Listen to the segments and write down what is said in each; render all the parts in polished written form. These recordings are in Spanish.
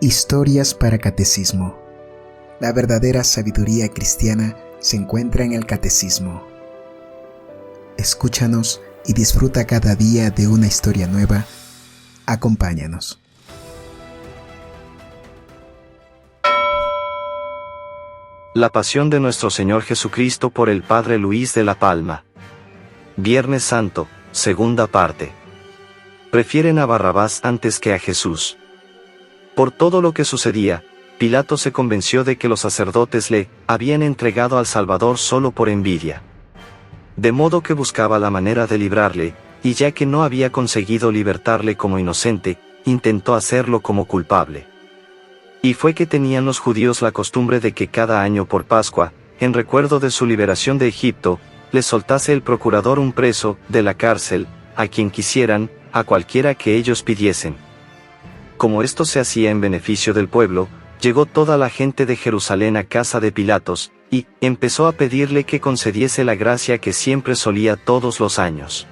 Historias para Catecismo. La verdadera sabiduría cristiana se encuentra en el Catecismo. Escúchanos y disfruta cada día de una historia nueva. Acompáñanos. La pasión de nuestro Señor Jesucristo por el Padre Luis de la Palma. Viernes Santo, segunda parte. Prefieren a Barrabás antes que a Jesús. Por todo lo que sucedía, Pilato se convenció de que los sacerdotes le habían entregado al Salvador solo por envidia. De modo que buscaba la manera de librarle, y ya que no había conseguido libertarle como inocente, intentó hacerlo como culpable. Y fue que tenían los judíos la costumbre de que cada año por Pascua, en recuerdo de su liberación de Egipto, les soltase el procurador un preso de la cárcel, a quien quisieran, a cualquiera que ellos pidiesen. Como esto se hacía en beneficio del pueblo, llegó toda la gente de Jerusalén a casa de Pilatos, y empezó a pedirle que concediese la gracia que siempre solía todos los años.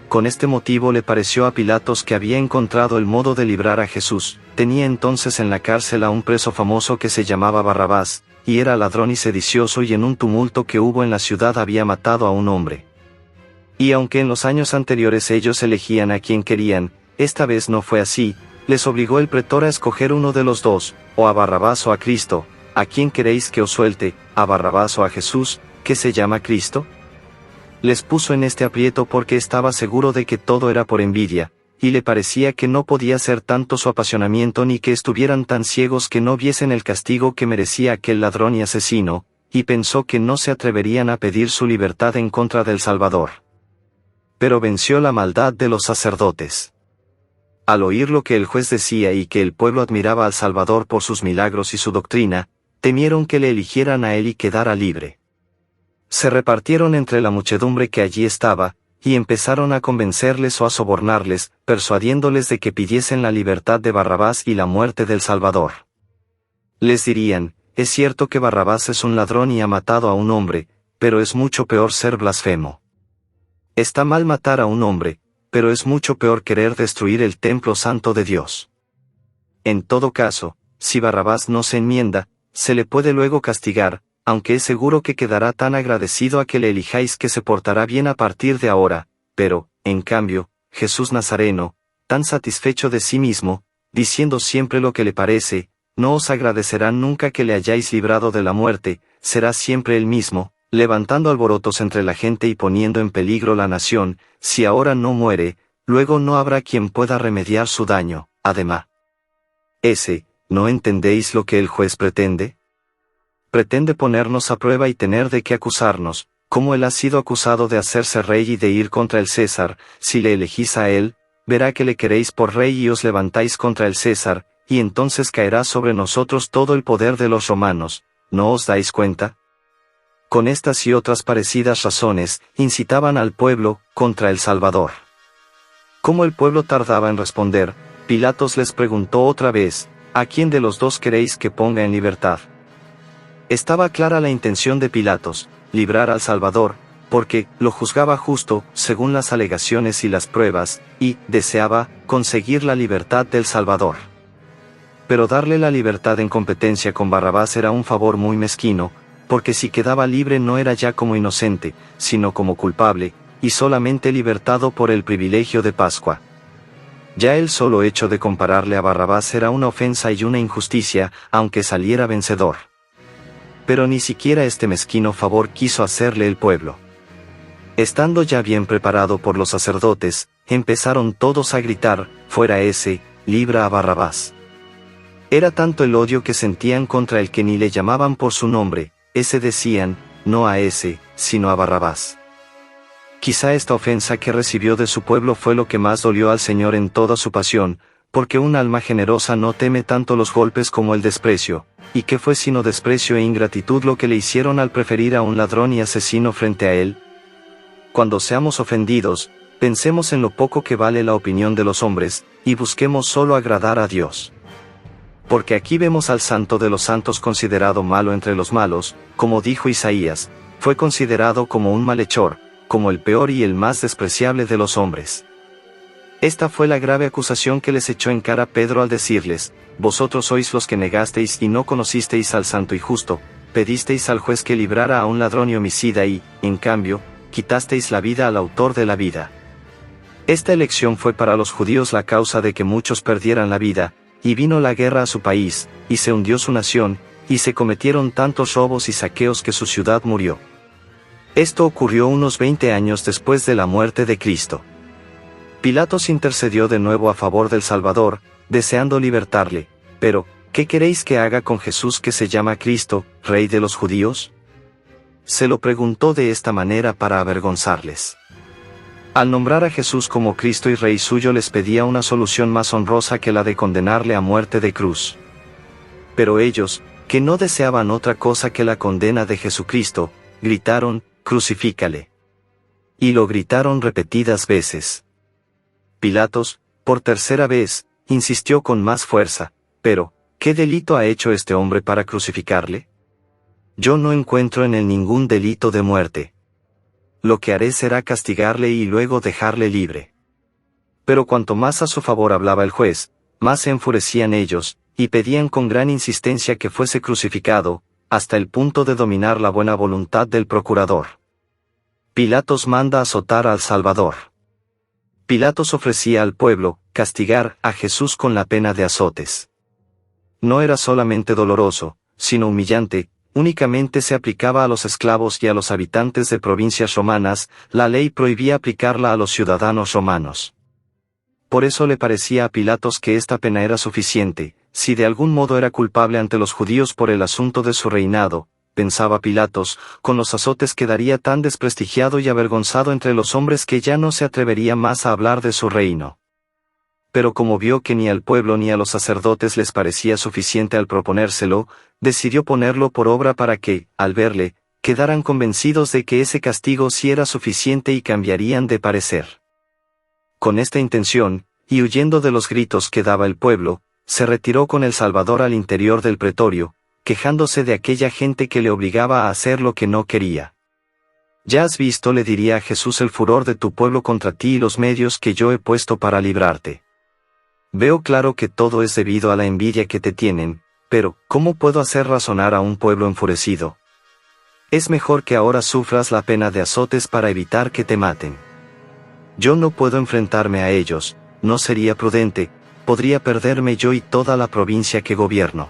Con este motivo le pareció a Pilatos que había encontrado el modo de librar a Jesús. Tenía entonces en la cárcel a un preso famoso que se llamaba Barrabás, y era ladrón y sedicioso, y en un tumulto que hubo en la ciudad había matado a un hombre. Y aunque en los años anteriores ellos elegían a quien querían, esta vez no fue así. Les obligó el pretor a escoger uno de los dos, o a Barrabás o a Cristo. ¿A quién queréis que os suelte, a Barrabás o a Jesús, que se llama Cristo? Les puso en este aprieto porque estaba seguro de que todo era por envidia, y le parecía que no podía ser tanto su apasionamiento ni que estuvieran tan ciegos que no viesen el castigo que merecía aquel ladrón y asesino, y pensó que no se atreverían a pedir su libertad en contra del Salvador. Pero venció la maldad de los sacerdotes. Al oír lo que el juez decía y que el pueblo admiraba al Salvador por sus milagros y su doctrina, temieron que le eligieran a él y quedara libre. Se repartieron entre la muchedumbre que allí estaba, y empezaron a convencerles o a sobornarles, persuadiéndoles de que pidiesen la libertad de Barrabás y la muerte del Salvador. Les dirían: es cierto que Barrabás es un ladrón y ha matado a un hombre, pero es mucho peor ser blasfemo. Está mal matar a un hombre, pero es mucho peor querer destruir el templo santo de Dios. En todo caso, si Barrabás no se enmienda, se le puede luego castigar, aunque es seguro que quedará tan agradecido a que le elijáis que se portará bien a partir de ahora. Pero, en cambio, Jesús Nazareno, tan satisfecho de sí mismo, diciendo siempre lo que le parece, no os agradecerá nunca que le hayáis librado de la muerte, será siempre el mismo, levantando alborotos entre la gente y poniendo en peligro la nación. Si ahora no muere, luego no habrá quien pueda remediar su daño. Además, ¿no entendéis lo que el juez pretende? Pretende ponernos a prueba y tener de qué acusarnos, como él ha sido acusado de hacerse rey y de ir contra el César. Si le elegís a él, verá que le queréis por rey y os levantáis contra el César, y entonces caerá sobre nosotros todo el poder de los romanos. ¿No os dais cuenta? Con estas y otras parecidas razones, incitaban al pueblo contra el Salvador. Como el pueblo tardaba en responder, Pilatos les preguntó otra vez: ¿a quién de los dos queréis que ponga en libertad? Estaba clara la intención de Pilatos: librar al Salvador, porque lo juzgaba justo, según las alegaciones y las pruebas, y deseaba conseguir la libertad del Salvador. Pero darle la libertad en competencia con Barrabás era un favor muy mezquino, porque si quedaba libre no era ya como inocente, sino como culpable, y solamente libertado por el privilegio de Pascua. Ya el solo hecho de compararle a Barrabás era una ofensa y una injusticia, aunque saliera vencedor. Pero ni siquiera este mezquino favor quiso hacerle el pueblo. Estando ya bien preparado por los sacerdotes, empezaron todos a gritar: fuera ese, libra a Barrabás. Era tanto el odio que sentían contra el que ni le llamaban por su nombre. Ese decían, no a ese, sino a Barrabás. Quizá esta ofensa que recibió de su pueblo fue lo que más dolió al Señor en toda su pasión, porque un alma generosa no teme tanto los golpes como el desprecio, y que fue sino desprecio e ingratitud lo que le hicieron al preferir a un ladrón y asesino frente a él. Cuando seamos ofendidos, pensemos en lo poco que vale la opinión de los hombres, y busquemos solo agradar a Dios. Porque aquí vemos al santo de los santos considerado malo entre los malos, como dijo Isaías: fue considerado como un malhechor, como el peor y el más despreciable de los hombres. Esta fue la grave acusación que les echó en cara Pedro al decirles: vosotros sois los que negasteis y no conocisteis al santo y justo, pedisteis al juez que librara a un ladrón y homicida y, en cambio, quitasteis la vida al autor de la vida. Esta elección fue para los judíos la causa de que muchos perdieran la vida, y vino la guerra a su país, y se hundió su nación, y se cometieron tantos robos y saqueos que su ciudad murió. Esto ocurrió unos 20 años después de la muerte de Cristo. Pilatos intercedió de nuevo a favor del Salvador, deseando libertarle, pero, ¿qué queréis que haga con Jesús que se llama Cristo, Rey de los judíos? Se lo preguntó de esta manera para avergonzarles. Al nombrar a Jesús como Cristo y Rey suyo les pedía una solución más honrosa que la de condenarle a muerte de cruz. Pero ellos, que no deseaban otra cosa que la condena de Jesucristo, gritaron: «Crucifícale». Y lo gritaron repetidas veces. Pilatos, por tercera vez, insistió con más fuerza: «Pero, ¿qué delito ha hecho este hombre para crucificarle? Yo no encuentro en él ningún delito de muerte. Lo que haré será castigarle y luego dejarle libre». Pero cuanto más a su favor hablaba el juez, más se enfurecían ellos, y pedían con gran insistencia que fuese crucificado, hasta el punto de dominar la buena voluntad del procurador. Pilatos manda azotar al Salvador. Pilatos ofrecía al pueblo castigar a Jesús con la pena de azotes. No era solamente doloroso, sino humillante. Únicamente se aplicaba a los esclavos y a los habitantes de provincias romanas, la ley prohibía aplicarla a los ciudadanos romanos. Por eso le parecía a Pilatos que esta pena era suficiente, si de algún modo era culpable ante los judíos por el asunto de su reinado, pensaba Pilatos, con los azotes quedaría tan desprestigiado y avergonzado entre los hombres que ya no se atrevería más a hablar de su reino. Pero como vio que ni al pueblo ni a los sacerdotes les parecía suficiente al proponérselo, decidió ponerlo por obra para que, al verle, quedaran convencidos de que ese castigo sí era suficiente y cambiarían de parecer. Con esta intención, y huyendo de los gritos que daba el pueblo, se retiró con el Salvador al interior del pretorio, quejándose de aquella gente que le obligaba a hacer lo que no quería. «Ya has visto», le diría a Jesús, «el furor de tu pueblo contra ti y los medios que yo he puesto para librarte. Veo claro que todo es debido a la envidia que te tienen, pero, ¿cómo puedo hacer razonar a un pueblo enfurecido? Es mejor que ahora sufras la pena de azotes para evitar que te maten. Yo no puedo enfrentarme a ellos, no sería prudente, podría perderme yo y toda la provincia que gobierno.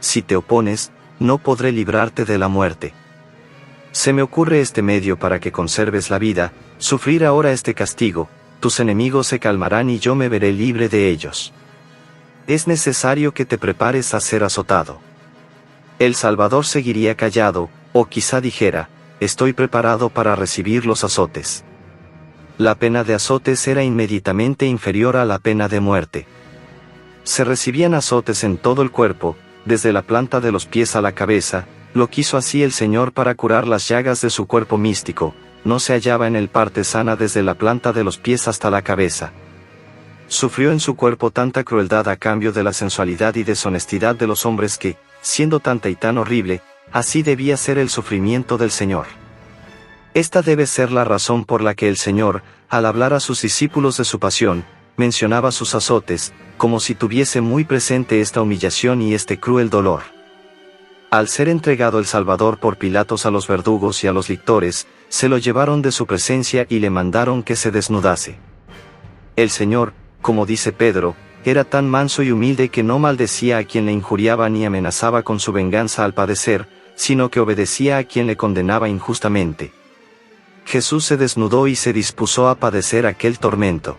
Si te opones, no podré librarte de la muerte. Se me ocurre este medio para que conserves la vida: sufrir ahora este castigo, tus enemigos se calmarán y yo me veré libre de ellos. Es necesario que te prepares a ser azotado». El Salvador seguiría callado, o quizá dijera: «Estoy preparado para recibir los azotes». La pena de azotes era inmediatamente inferior a la pena de muerte. Se recibían azotes en todo el cuerpo, desde la planta de los pies a la cabeza. Lo quiso así el Señor para curar las llagas de su cuerpo místico. No se hallaba en él parte sana desde la planta de los pies hasta la cabeza. Sufrió en su cuerpo tanta crueldad a cambio de la sensualidad y deshonestidad de los hombres que, siendo tanta y tan horrible, así debía ser el sufrimiento del Señor. Esta debe ser la razón por la que el Señor, al hablar a sus discípulos de su pasión, mencionaba sus azotes, como si tuviese muy presente esta humillación y este cruel dolor. Al ser entregado el Salvador por Pilatos a los verdugos y a los lictores, se lo llevaron de su presencia y le mandaron que se desnudase. El Señor, como dice Pedro, era tan manso y humilde que no maldecía a quien le injuriaba ni amenazaba con su venganza al padecer, sino que obedecía a quien le condenaba injustamente. Jesús se desnudó y se dispuso a padecer aquel tormento.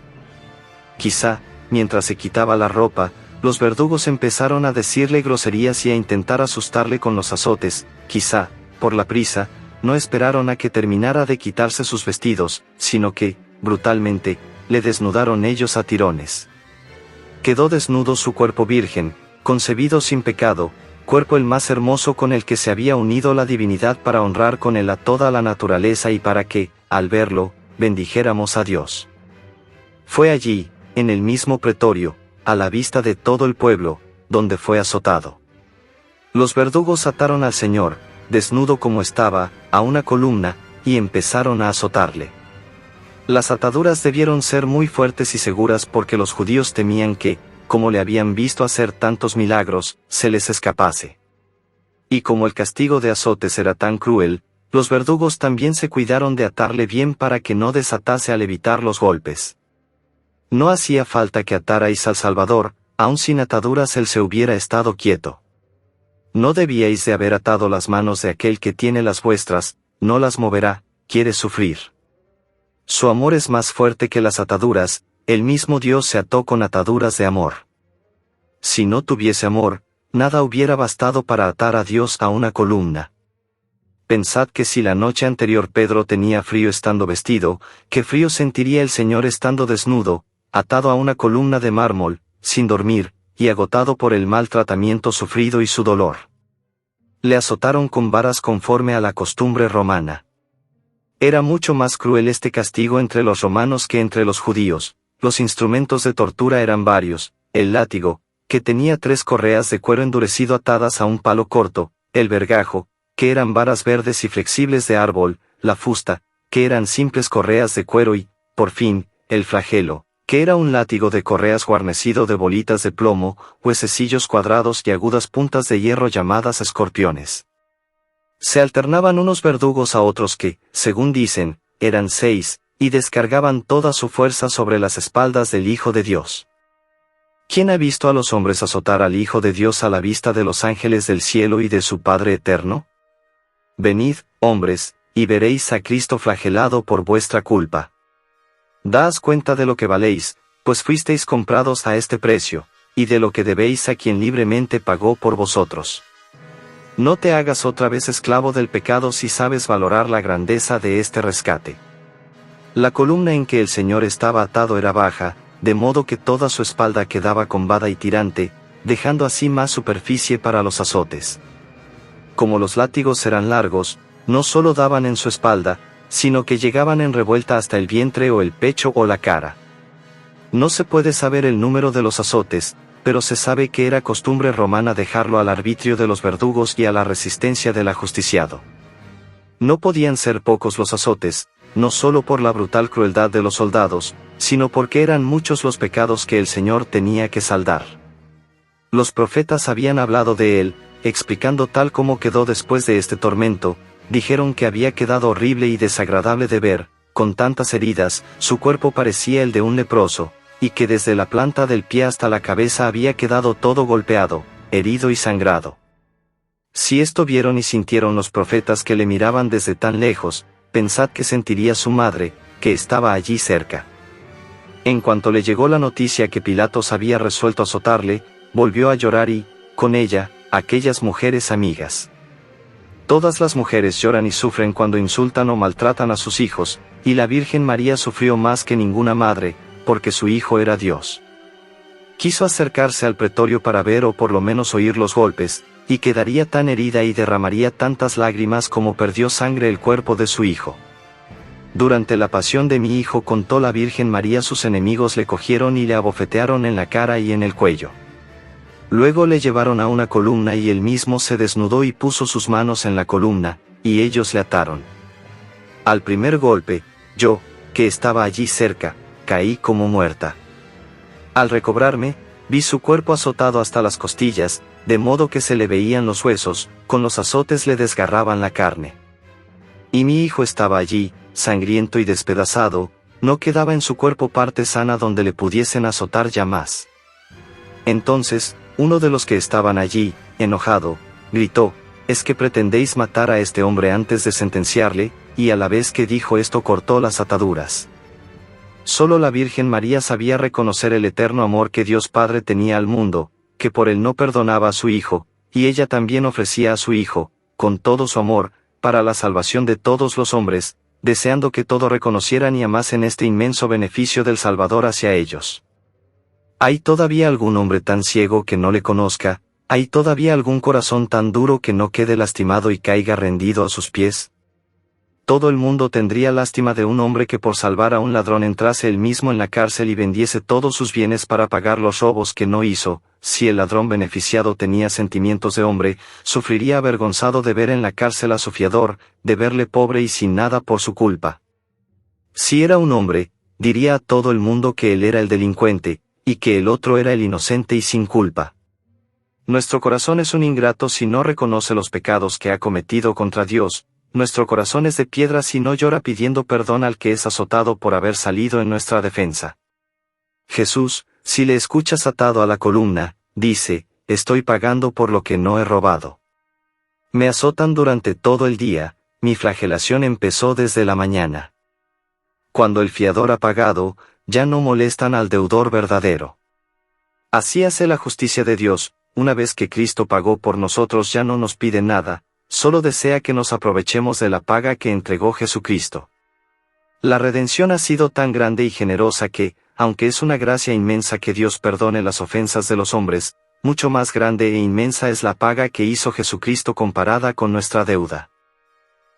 Quizá, mientras se quitaba la ropa, los verdugos empezaron a decirle groserías y a intentar asustarle con los azotes. Quizá, por la prisa, no esperaron a que terminara de quitarse sus vestidos, sino que, brutalmente, le desnudaron ellos a tirones. Quedó desnudo su cuerpo virgen, concebido sin pecado, cuerpo el más hermoso con el que se había unido la divinidad para honrar con él a toda la naturaleza y para que, al verlo, bendijéramos a Dios. Fue allí, en el mismo pretorio, a la vista de todo el pueblo, donde fue azotado. Los verdugos ataron al Señor, desnudo como estaba, a una columna, y empezaron a azotarle. Las ataduras debieron ser muy fuertes y seguras porque los judíos temían que, como le habían visto hacer tantos milagros, se les escapase. Y como el castigo de azotes era tan cruel, los verdugos también se cuidaron de atarle bien para que no desatase al evitar los golpes. No hacía falta que atarais al Salvador, aun sin ataduras él se hubiera estado quieto. No debíais de haber atado las manos de aquel que tiene las vuestras, no las moverá, quiere sufrir. Su amor es más fuerte que las ataduras, el mismo Dios se ató con ataduras de amor. Si no tuviese amor, nada hubiera bastado para atar a Dios a una columna. Pensad que si la noche anterior Pedro tenía frío estando vestido, ¿qué frío sentiría el Señor estando desnudo, atado a una columna de mármol, sin dormir, y agotado por el mal tratamiento sufrido y su dolor? Le azotaron con varas conforme a la costumbre romana. Era mucho más cruel este castigo entre los romanos que entre los judíos. Los instrumentos de tortura eran varios: el látigo, que tenía 3 correas de cuero endurecido atadas a un palo corto; el vergajo, que eran varas verdes y flexibles de árbol; la fusta, que eran simples correas de cuero y, por fin, el flagelo, que era un látigo de correas guarnecido de bolitas de plomo, huesecillos cuadrados y agudas puntas de hierro llamadas escorpiones. Se alternaban unos verdugos a otros que, según dicen, eran 6, y descargaban toda su fuerza sobre las espaldas del Hijo de Dios. ¿Quién ha visto a los hombres azotar al Hijo de Dios a la vista de los ángeles del cielo y de su Padre eterno? Venid, hombres, y veréis a Cristo flagelado por vuestra culpa. Daos cuenta de lo que valéis, pues fuisteis comprados a este precio, y de lo que debéis a quien libremente pagó por vosotros. No te hagas otra vez esclavo del pecado si sabes valorar la grandeza de este rescate. La columna en que el Señor estaba atado era baja, de modo que toda su espalda quedaba combada y tirante, dejando así más superficie para los azotes. Como los látigos eran largos, no solo daban en su espalda, sino que llegaban en revuelta hasta el vientre o el pecho o la cara. No se puede saber el número de los azotes, pero se sabe que era costumbre romana dejarlo al arbitrio de los verdugos y a la resistencia del ajusticiado. No podían ser pocos los azotes, no solo por la brutal crueldad de los soldados, sino porque eran muchos los pecados que el Señor tenía que saldar. Los profetas habían hablado de él, explicando tal como quedó después de este tormento. Dijeron que había quedado horrible y desagradable de ver, con tantas heridas; su cuerpo parecía el de un leproso, y que desde la planta del pie hasta la cabeza había quedado todo golpeado, herido y sangrado. Si esto vieron y sintieron los profetas que le miraban desde tan lejos, pensad que sentiría su madre, que estaba allí cerca. En cuanto le llegó la noticia que Pilatos había resuelto azotarle, volvió a llorar y, con ella, aquellas mujeres amigas. Todas las mujeres lloran y sufren cuando insultan o maltratan a sus hijos, y la Virgen María sufrió más que ninguna madre, porque su hijo era Dios. Quiso acercarse al pretorio para ver o por lo menos oír los golpes, y quedaría tan herida y derramaría tantas lágrimas como perdió sangre el cuerpo de su hijo. Durante la pasión de mi hijo, contó la Virgen María, sus enemigos le cogieron y le abofetearon en la cara y en el cuello. Luego le llevaron a una columna y él mismo se desnudó y puso sus manos en la columna, y ellos le ataron. Al primer golpe, yo, que estaba allí cerca, caí como muerta. Al recobrarme, vi su cuerpo azotado hasta las costillas, de modo que se le veían los huesos; con los azotes le desgarraban la carne. Y mi hijo estaba allí, sangriento y despedazado; no quedaba en su cuerpo parte sana donde le pudiesen azotar ya más. Entonces, uno de los que estaban allí, enojado, gritó: ¿es que pretendéis matar a este hombre antes de sentenciarle? Y a la vez que dijo esto cortó las ataduras. Solo la Virgen María sabía reconocer el eterno amor que Dios Padre tenía al mundo, que por él no perdonaba a su Hijo, y ella también ofrecía a su Hijo, con todo su amor, para la salvación de todos los hombres, deseando que todos reconocieran y amasen este inmenso beneficio del Salvador hacia ellos. ¿Hay todavía algún hombre tan ciego que no le conozca? ¿Hay todavía algún corazón tan duro que no quede lastimado y caiga rendido a sus pies? Todo el mundo tendría lástima de un hombre que por salvar a un ladrón entrase él mismo en la cárcel y vendiese todos sus bienes para pagar los robos que no hizo. Si el ladrón beneficiado tenía sentimientos de hombre, sufriría avergonzado de ver en la cárcel a su fiador, de verle pobre y sin nada por su culpa. Si era un hombre, diría a todo el mundo que él era el delincuente, y que el otro era el inocente y sin culpa. Nuestro corazón es un ingrato si no reconoce los pecados que ha cometido contra Dios. Nuestro corazón es de piedra si no llora pidiendo perdón al que es azotado por haber salido en nuestra defensa. Jesús, si le escuchas atado a la columna, dice, estoy pagando por lo que no he robado. Me azotan durante todo el día, mi flagelación empezó desde la mañana. Cuando el fiador ha pagado, ya no molestan al deudor verdadero. Así hace la justicia de Dios, una vez que Cristo pagó por nosotros ya no nos pide nada, solo desea que nos aprovechemos de la paga que entregó Jesucristo. La redención ha sido tan grande y generosa que, aunque es una gracia inmensa que Dios perdone las ofensas de los hombres, mucho más grande e inmensa es la paga que hizo Jesucristo comparada con nuestra deuda.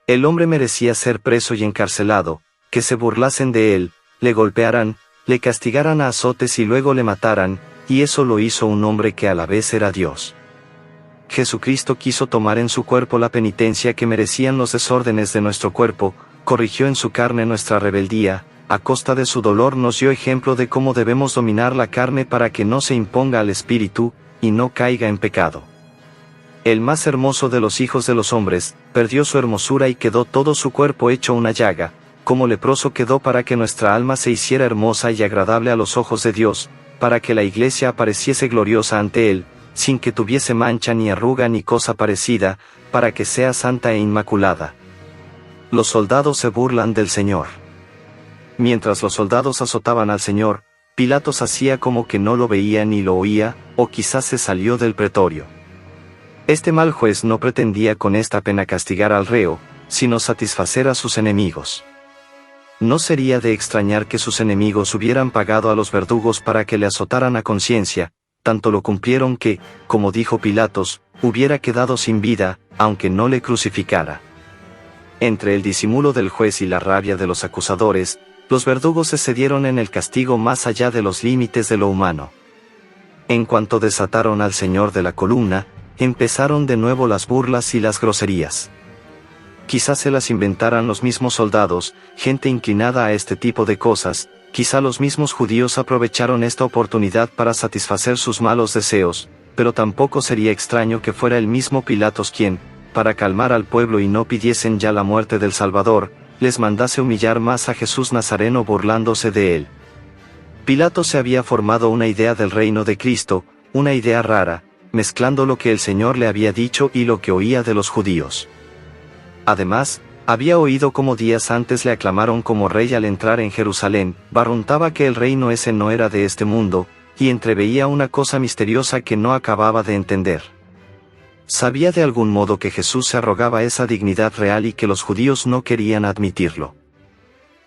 El hombre merecía ser preso y encarcelado, que se burlasen de él, le golpearan, le castigaran a azotes y luego le mataran, y eso lo hizo un hombre que a la vez era Dios. Jesucristo quiso tomar en su cuerpo la penitencia que merecían los desórdenes de nuestro cuerpo, corrigió en su carne nuestra rebeldía, a costa de su dolor nos dio ejemplo de cómo debemos dominar la carne para que no se imponga al espíritu, y no caiga en pecado. El más hermoso de los hijos de los hombres, perdió su hermosura y quedó todo su cuerpo hecho una llaga, como leproso quedó para que nuestra alma se hiciera hermosa y agradable a los ojos de Dios, para que la iglesia apareciese gloriosa ante Él, sin que tuviese mancha ni arruga ni cosa parecida, para que sea santa e inmaculada. Los soldados se burlan del Señor. Mientras los soldados azotaban al Señor, Pilatos hacía como que no lo veía ni lo oía, o quizás se salió del pretorio. Este mal juez no pretendía con esta pena castigar al reo, sino satisfacer a sus enemigos. No sería de extrañar que sus enemigos hubieran pagado a los verdugos para que le azotaran a conciencia, tanto lo cumplieron que, como dijo Pilatos, hubiera quedado sin vida, aunque no le crucificara. Entre el disimulo del juez y la rabia de los acusadores, los verdugos se cedieron en el castigo más allá de los límites de lo humano. En cuanto desataron al Señor de la columna, empezaron de nuevo las burlas y las groserías. Quizás se las inventaran los mismos soldados, gente inclinada a este tipo de cosas. Quizá los mismos judíos aprovecharon esta oportunidad para satisfacer sus malos deseos, pero tampoco sería extraño que fuera el mismo Pilatos quien, para calmar al pueblo y no pidiesen ya la muerte del Salvador, les mandase humillar más a Jesús Nazareno burlándose de él. Pilatos se había formado una idea del reino de Cristo, una idea rara, mezclando lo que el Señor le había dicho y lo que oía de los judíos. Además, había oído cómo días antes le aclamaron como rey al entrar en Jerusalén, barruntaba que el reino ese no era de este mundo, y entreveía una cosa misteriosa que no acababa de entender. Sabía de algún modo que Jesús se arrogaba esa dignidad real y que los judíos no querían admitirlo.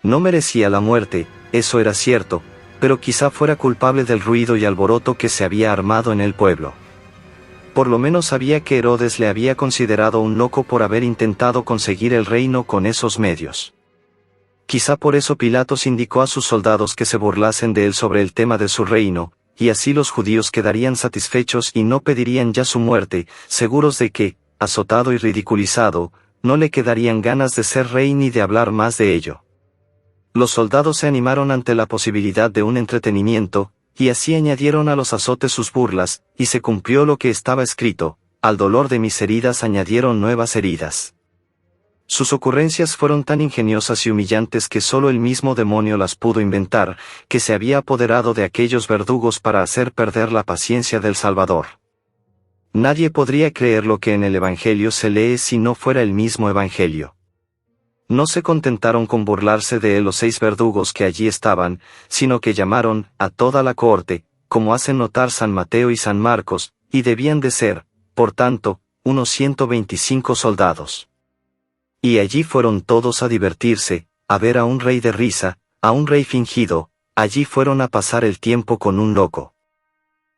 No merecía la muerte, eso era cierto, pero quizá fuera culpable del ruido y alboroto que se había armado en el pueblo. Por lo menos sabía que Herodes le había considerado un loco por haber intentado conseguir el reino con esos medios. Quizá por eso Pilatos indicó a sus soldados que se burlasen de él sobre el tema de su reino, y así los judíos quedarían satisfechos y no pedirían ya su muerte, seguros de que, azotado y ridiculizado, no le quedarían ganas de ser rey ni de hablar más de ello. Los soldados se animaron ante la posibilidad de un entretenimiento, y así añadieron a los azotes sus burlas, y se cumplió lo que estaba escrito, al dolor de mis heridas añadieron nuevas heridas. Sus ocurrencias fueron tan ingeniosas y humillantes que solo el mismo demonio las pudo inventar, que se había apoderado de aquellos verdugos para hacer perder la paciencia del Salvador. Nadie podría creer lo que en el Evangelio se lee si no fuera el mismo Evangelio. No se contentaron con burlarse de él los 6 verdugos que allí estaban, sino que llamaron a toda la cohorte, como hacen notar San Mateo y San Marcos, y debían de ser, por tanto, unos 125 soldados. Y allí fueron todos a divertirse, a ver a un rey de risa, a un rey fingido, allí fueron a pasar el tiempo con un loco.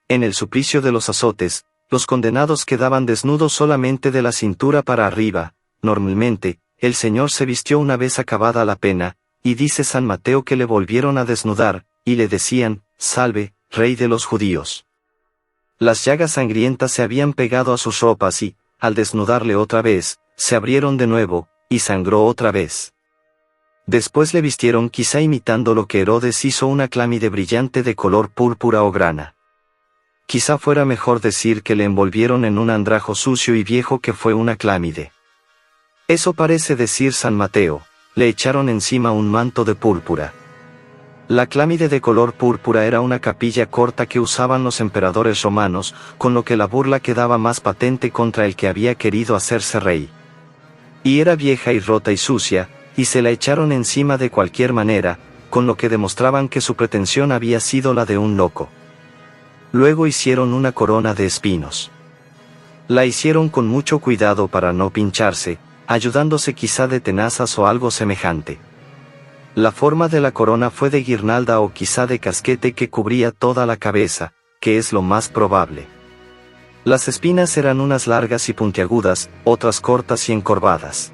En el suplicio de los azotes, los condenados quedaban desnudos solamente de la cintura para arriba. Normalmente, el Señor se vistió una vez acabada la pena, y dice San Mateo que le volvieron a desnudar, y le decían, «Salve, Rey de los judíos». Las llagas sangrientas se habían pegado a sus ropas y, al desnudarle otra vez, se abrieron de nuevo, y sangró otra vez. Después le vistieron quizá imitando lo que Herodes hizo una clámide brillante de color púrpura o grana. Quizá fuera mejor decir que le envolvieron en un andrajo sucio y viejo que fue una clámide. Eso parece decir San Mateo, le echaron encima un manto de púrpura. La clámide de color púrpura era una capilla corta que usaban los emperadores romanos, con lo que la burla quedaba más patente contra el que había querido hacerse rey. Y era vieja y rota y sucia, y se la echaron encima de cualquier manera, con lo que demostraban que su pretensión había sido la de un loco. Luego hicieron una corona de espinos. La hicieron con mucho cuidado para no pincharse, ayudándose quizá de tenazas o algo semejante. La forma de la corona fue de guirnalda o quizá de casquete que cubría toda la cabeza, que es lo más probable. Las espinas eran unas largas y puntiagudas, otras cortas y encorvadas.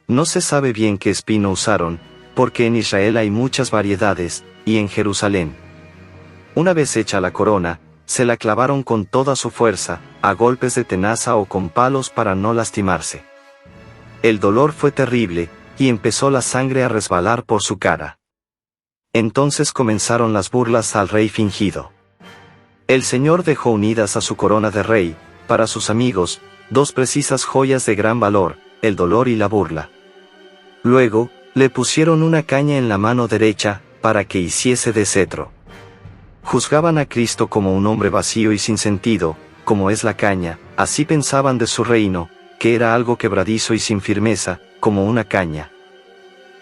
No se sabe bien qué espino usaron, porque en Israel hay muchas variedades, y en Jerusalén. Una vez hecha la corona, se la clavaron con toda su fuerza, a golpes de tenaza o con palos para no lastimarse. El dolor fue terrible, y empezó la sangre a resbalar por su cara. Entonces comenzaron las burlas al rey fingido. El Señor dejó unidas a su corona de rey, para sus amigos, dos precisas joyas de gran valor, el dolor y la burla. Luego, le pusieron una caña en la mano derecha, para que hiciese de cetro. Juzgaban a Cristo como un hombre vacío y sin sentido, como es la caña, así pensaban de su reino, que era algo quebradizo y sin firmeza, como una caña.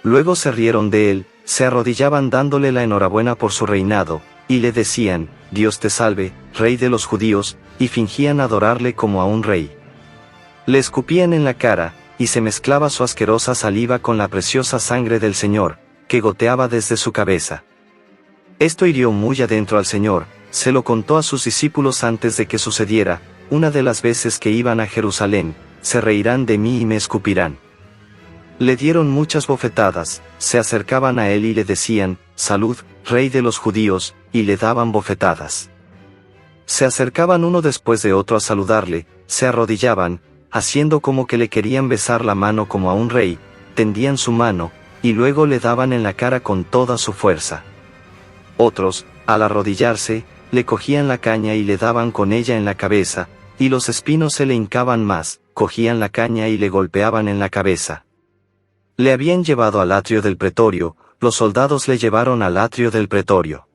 Luego se rieron de él, se arrodillaban dándole la enhorabuena por su reinado, y le decían, Dios te salve, Rey de los judíos, y fingían adorarle como a un rey. Le escupían en la cara, y se mezclaba su asquerosa saliva con la preciosa sangre del Señor, que goteaba desde su cabeza. Esto hirió muy adentro al Señor, se lo contó a sus discípulos antes de que sucediera, una de las veces que iban a Jerusalén, se reirán de mí y me escupirán. Le dieron muchas bofetadas, se acercaban a él y le decían, Salud, Rey de los judíos, y le daban bofetadas. Se acercaban uno después de otro a saludarle, se arrodillaban, haciendo como que le querían besar la mano como a un rey, tendían su mano, y luego le daban en la cara con toda su fuerza. Otros, al arrodillarse, le cogían la caña y le daban con ella en la cabeza, y los espinos se le hincaban más, cogían la caña y le golpeaban en la cabeza. Le habían llevado al atrio del pretorio, los soldados le llevaron al atrio del pretorio.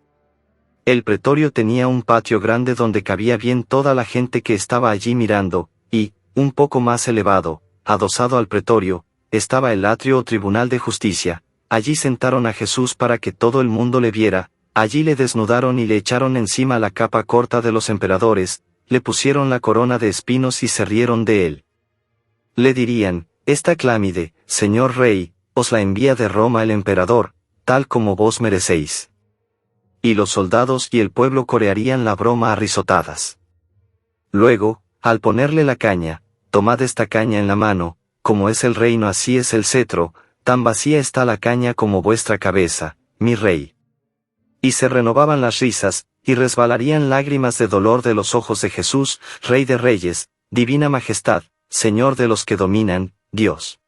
El pretorio tenía un patio grande donde cabía bien toda la gente que estaba allí mirando, y, un poco más elevado, adosado al pretorio, estaba el atrio o tribunal de justicia. Allí sentaron a Jesús para que todo el mundo le viera, allí le desnudaron y le echaron encima la capa corta de los emperadores, le pusieron la corona de espinos y se rieron de él. Le dirían, esta clámide, Señor Rey, os la envía de Roma el emperador, tal como vos merecéis. Y los soldados y el pueblo corearían la broma a risotadas. Luego, al ponerle la caña, tomad esta caña en la mano, como es el reino así es el cetro, tan vacía está la caña como vuestra cabeza, mi rey. Y se renovaban las risas, y resbalarían lágrimas de dolor de los ojos de Jesús, Rey de Reyes, Divina Majestad, Señor de los que dominan, Dios.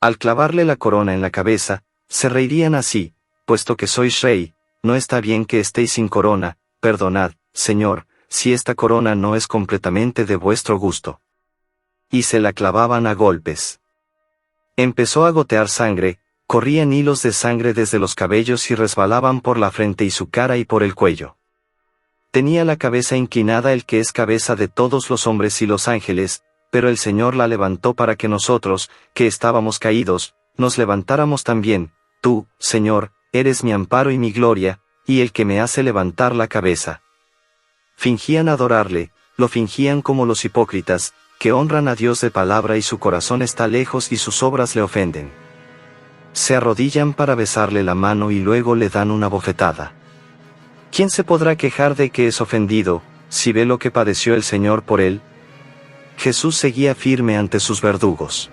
Al clavarle la corona en la cabeza, se reirían así, puesto que sois rey, no está bien que estéis sin corona, perdonad, Señor, si esta corona no es completamente de vuestro gusto. Y se la clavaban a golpes. Empezó a gotear sangre, corrían hilos de sangre desde los cabellos y resbalaban por la frente y su cara y por el cuello. Tenía la cabeza inclinada el que es cabeza de todos los hombres y los ángeles, pero el Señor la levantó para que nosotros, que estábamos caídos, nos levantáramos también. Tú, Señor, eres mi amparo y mi gloria, y el que me hace levantar la cabeza. Fingían adorarle, lo fingían como los hipócritas, que honran a Dios de palabra y su corazón está lejos y sus obras le ofenden. Se arrodillan para besarle la mano y luego le dan una bofetada. ¿Quién se podrá quejar de que es ofendido, si ve lo que padeció el Señor por él? Jesús seguía firme ante sus verdugos.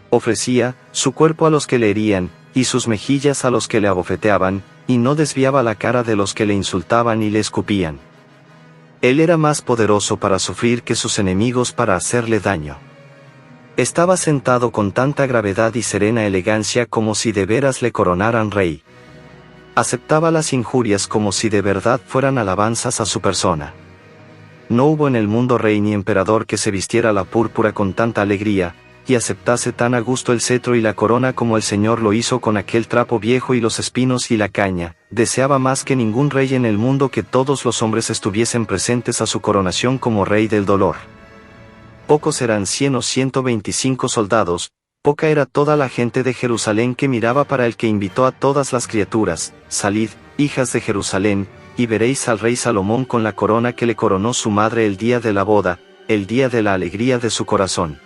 Ofrecía su cuerpo a los que le herían, y sus mejillas a los que le abofeteaban, y no desviaba la cara de los que le insultaban y le escupían. Él era más poderoso para sufrir que sus enemigos para hacerle daño. Estaba sentado con tanta gravedad y serena elegancia como si de veras le coronaran rey. Aceptaba las injurias como si de verdad fueran alabanzas a su persona. No hubo en el mundo rey ni emperador que se vistiera la púrpura con tanta alegría, y aceptase tan a gusto el cetro y la corona como el Señor lo hizo con aquel trapo viejo y los espinos y la caña. Deseaba más que ningún rey en el mundo que todos los hombres estuviesen presentes a su coronación como rey del dolor. Pocos eran 100 o 125 soldados, poca era toda la gente de Jerusalén que miraba para el que invitó a todas las criaturas: salid, hijas de Jerusalén, y veréis al rey Salomón con la corona que le coronó su madre el día de la boda, el día de la alegría de su corazón.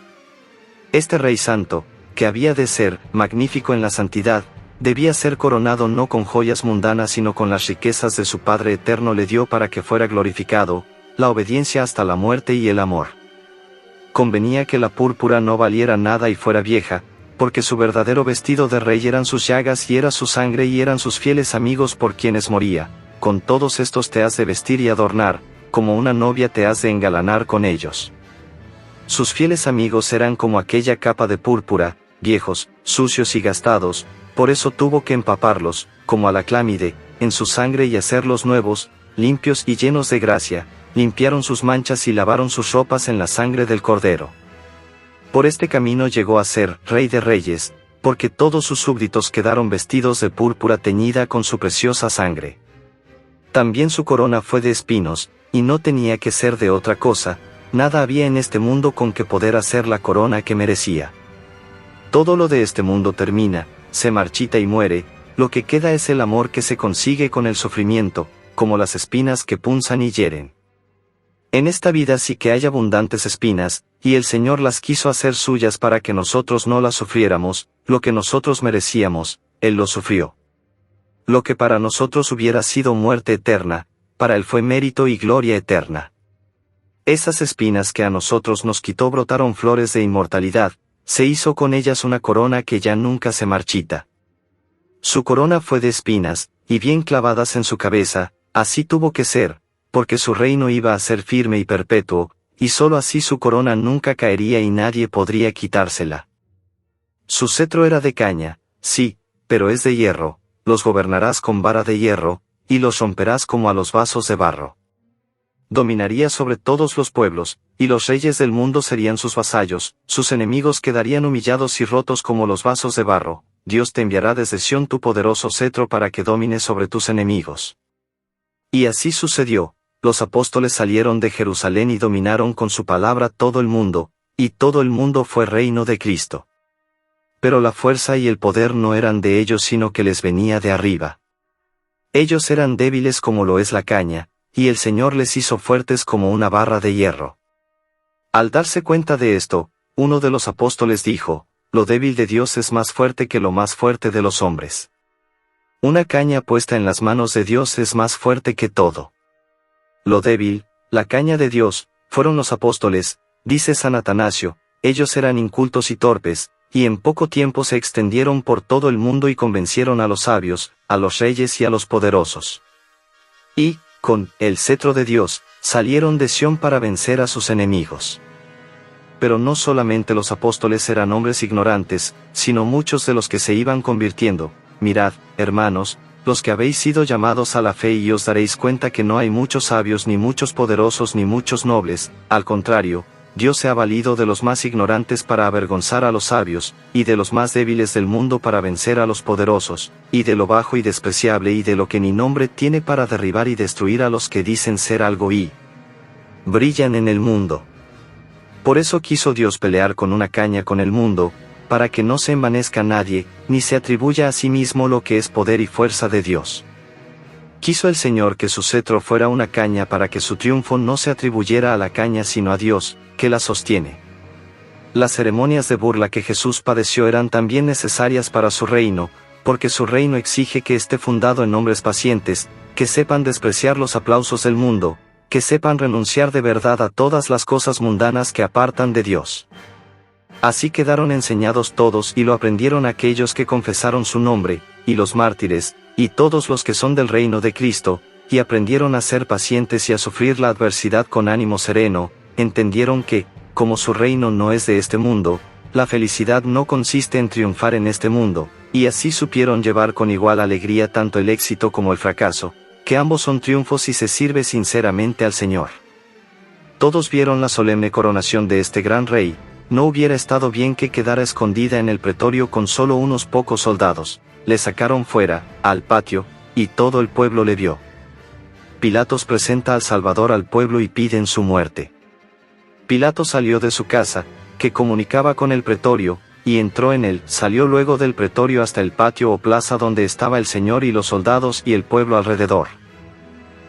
Este rey santo, que había de ser magnífico en la santidad, debía ser coronado no con joyas mundanas sino con las riquezas de su Padre eterno le dio para que fuera glorificado, la obediencia hasta la muerte y el amor. Convenía que la púrpura no valiera nada y fuera vieja, porque su verdadero vestido de rey eran sus llagas y era su sangre y eran sus fieles amigos por quienes moría. Con todos estos te has de vestir y adornar, como una novia te has de engalanar con ellos. Sus fieles amigos eran como aquella capa de púrpura, viejos, sucios y gastados, por eso tuvo que empaparlos, como a la clámide, en su sangre y hacerlos nuevos, limpios y llenos de gracia. Limpiaron sus manchas y lavaron sus ropas en la sangre del Cordero. Por este camino llegó a ser Rey de Reyes, porque todos sus súbditos quedaron vestidos de púrpura teñida con su preciosa sangre. También su corona fue de espinos, y no tenía que ser de otra cosa, nada había en este mundo con que poder hacer la corona que merecía. Todo lo de este mundo termina, se marchita y muere, lo que queda es el amor que se consigue con el sufrimiento, como las espinas que punzan y hieren. En esta vida sí que hay abundantes espinas, y el Señor las quiso hacer suyas para que nosotros no las sufriéramos, lo que nosotros merecíamos, Él lo sufrió. Lo que para nosotros hubiera sido muerte eterna, para Él fue mérito y gloria eterna. Esas espinas que a nosotros nos quitó brotaron flores de inmortalidad, se hizo con ellas una corona que ya nunca se marchita. Su corona fue de espinas, y bien clavadas en su cabeza, así tuvo que ser, porque su reino iba a ser firme y perpetuo, y sólo así su corona nunca caería y nadie podría quitársela. Su cetro era de caña, sí, pero es de hierro, los gobernarás con vara de hierro, y los romperás como a los vasos de barro. Dominaría sobre todos los pueblos, y los reyes del mundo serían sus vasallos, sus enemigos quedarían humillados y rotos como los vasos de barro. Dios te enviará desde Sión tu poderoso cetro para que domines sobre tus enemigos. Y así sucedió. Los apóstoles salieron de Jerusalén y dominaron con su palabra todo el mundo, y todo el mundo fue reino de Cristo. Pero la fuerza y el poder no eran de ellos sino que les venía de arriba. Ellos eran débiles como lo es la caña, y el Señor les hizo fuertes como una barra de hierro. Al darse cuenta de esto, uno de los apóstoles dijo: lo débil de Dios es más fuerte que lo más fuerte de los hombres. Una caña puesta en las manos de Dios es más fuerte que todo. Lo débil, la caña de Dios, fueron los apóstoles, dice San Atanasio. Ellos eran incultos y torpes, y en poco tiempo se extendieron por todo el mundo y convencieron a los sabios, a los reyes y a los poderosos. Y, con el cetro de Dios, salieron de Sión para vencer a sus enemigos. Pero no solamente los apóstoles eran hombres ignorantes, sino muchos de los que se iban convirtiendo. Mirad, hermanos, los que habéis sido llamados a la fe, y os daréis cuenta que no hay muchos sabios ni muchos poderosos ni muchos nobles, al contrario, Dios se ha valido de los más ignorantes para avergonzar a los sabios, y de los más débiles del mundo para vencer a los poderosos, y de lo bajo y despreciable y de lo que ni nombre tiene para derribar y destruir a los que dicen ser algo y brillan en el mundo. Por eso quiso Dios pelear con una caña con el mundo, para que no se envanezca nadie, ni se atribuya a sí mismo lo que es poder y fuerza de Dios. Quiso el Señor que su cetro fuera una caña para que su triunfo no se atribuyera a la caña sino a Dios, que la sostiene. Las ceremonias de burla que Jesús padeció eran también necesarias para su reino, porque su reino exige que esté fundado en hombres pacientes, que sepan despreciar los aplausos del mundo, que sepan renunciar de verdad a todas las cosas mundanas que apartan de Dios. Así quedaron enseñados todos y lo aprendieron aquellos que confesaron su nombre, y los mártires, y todos los que son del reino de Cristo, y aprendieron a ser pacientes y a sufrir la adversidad con ánimo sereno. Entendieron que, como su reino no es de este mundo, la felicidad no consiste en triunfar en este mundo, y así supieron llevar con igual alegría tanto el éxito como el fracaso, que ambos son triunfos si se sirve sinceramente al Señor. Todos vieron la solemne coronación de este gran rey. No hubiera estado bien que quedara escondida en el pretorio con solo unos pocos soldados. Le sacaron fuera, al patio, y todo el pueblo le vio. Pilatos presenta al Salvador al pueblo y piden su muerte. Pilato salió de su casa, que comunicaba con el pretorio, y entró en él. Salió luego del pretorio hasta el patio o plaza donde estaba el Señor y los soldados y el pueblo alrededor.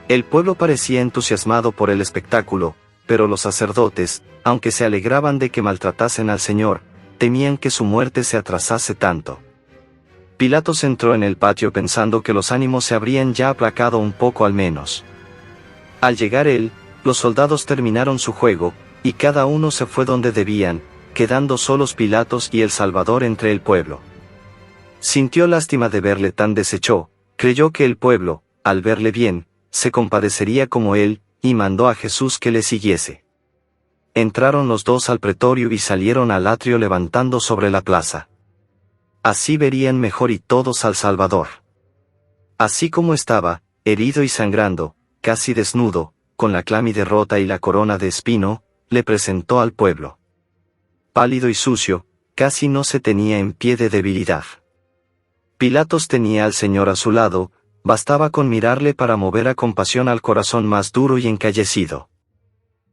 El pueblo parecía entusiasmado por el espectáculo, pero los sacerdotes, aunque se alegraban de que maltratasen al Señor, temían que su muerte se atrasase tanto. Pilatos entró en el patio pensando que los ánimos se habrían ya aplacado un poco al menos. Al llegar él, los soldados terminaron su juego, y cada uno se fue donde debían, quedando solos Pilatos y el Salvador entre el pueblo. Sintió lástima de verle tan deshecho, creyó que el pueblo, al verle bien, se compadecería como él, y mandó a Jesús que le siguiese. Entraron los dos al pretorio y salieron al atrio levantando sobre la plaza. Así verían mejor y todos al Salvador. Así como estaba, herido y sangrando, casi desnudo, con la clámide rota y la corona de espino, le presentó al pueblo. Pálido y sucio, casi no se tenía en pie de debilidad. Pilatos tenía al Señor a su lado, bastaba con mirarle para mover a compasión al corazón más duro y encallecido.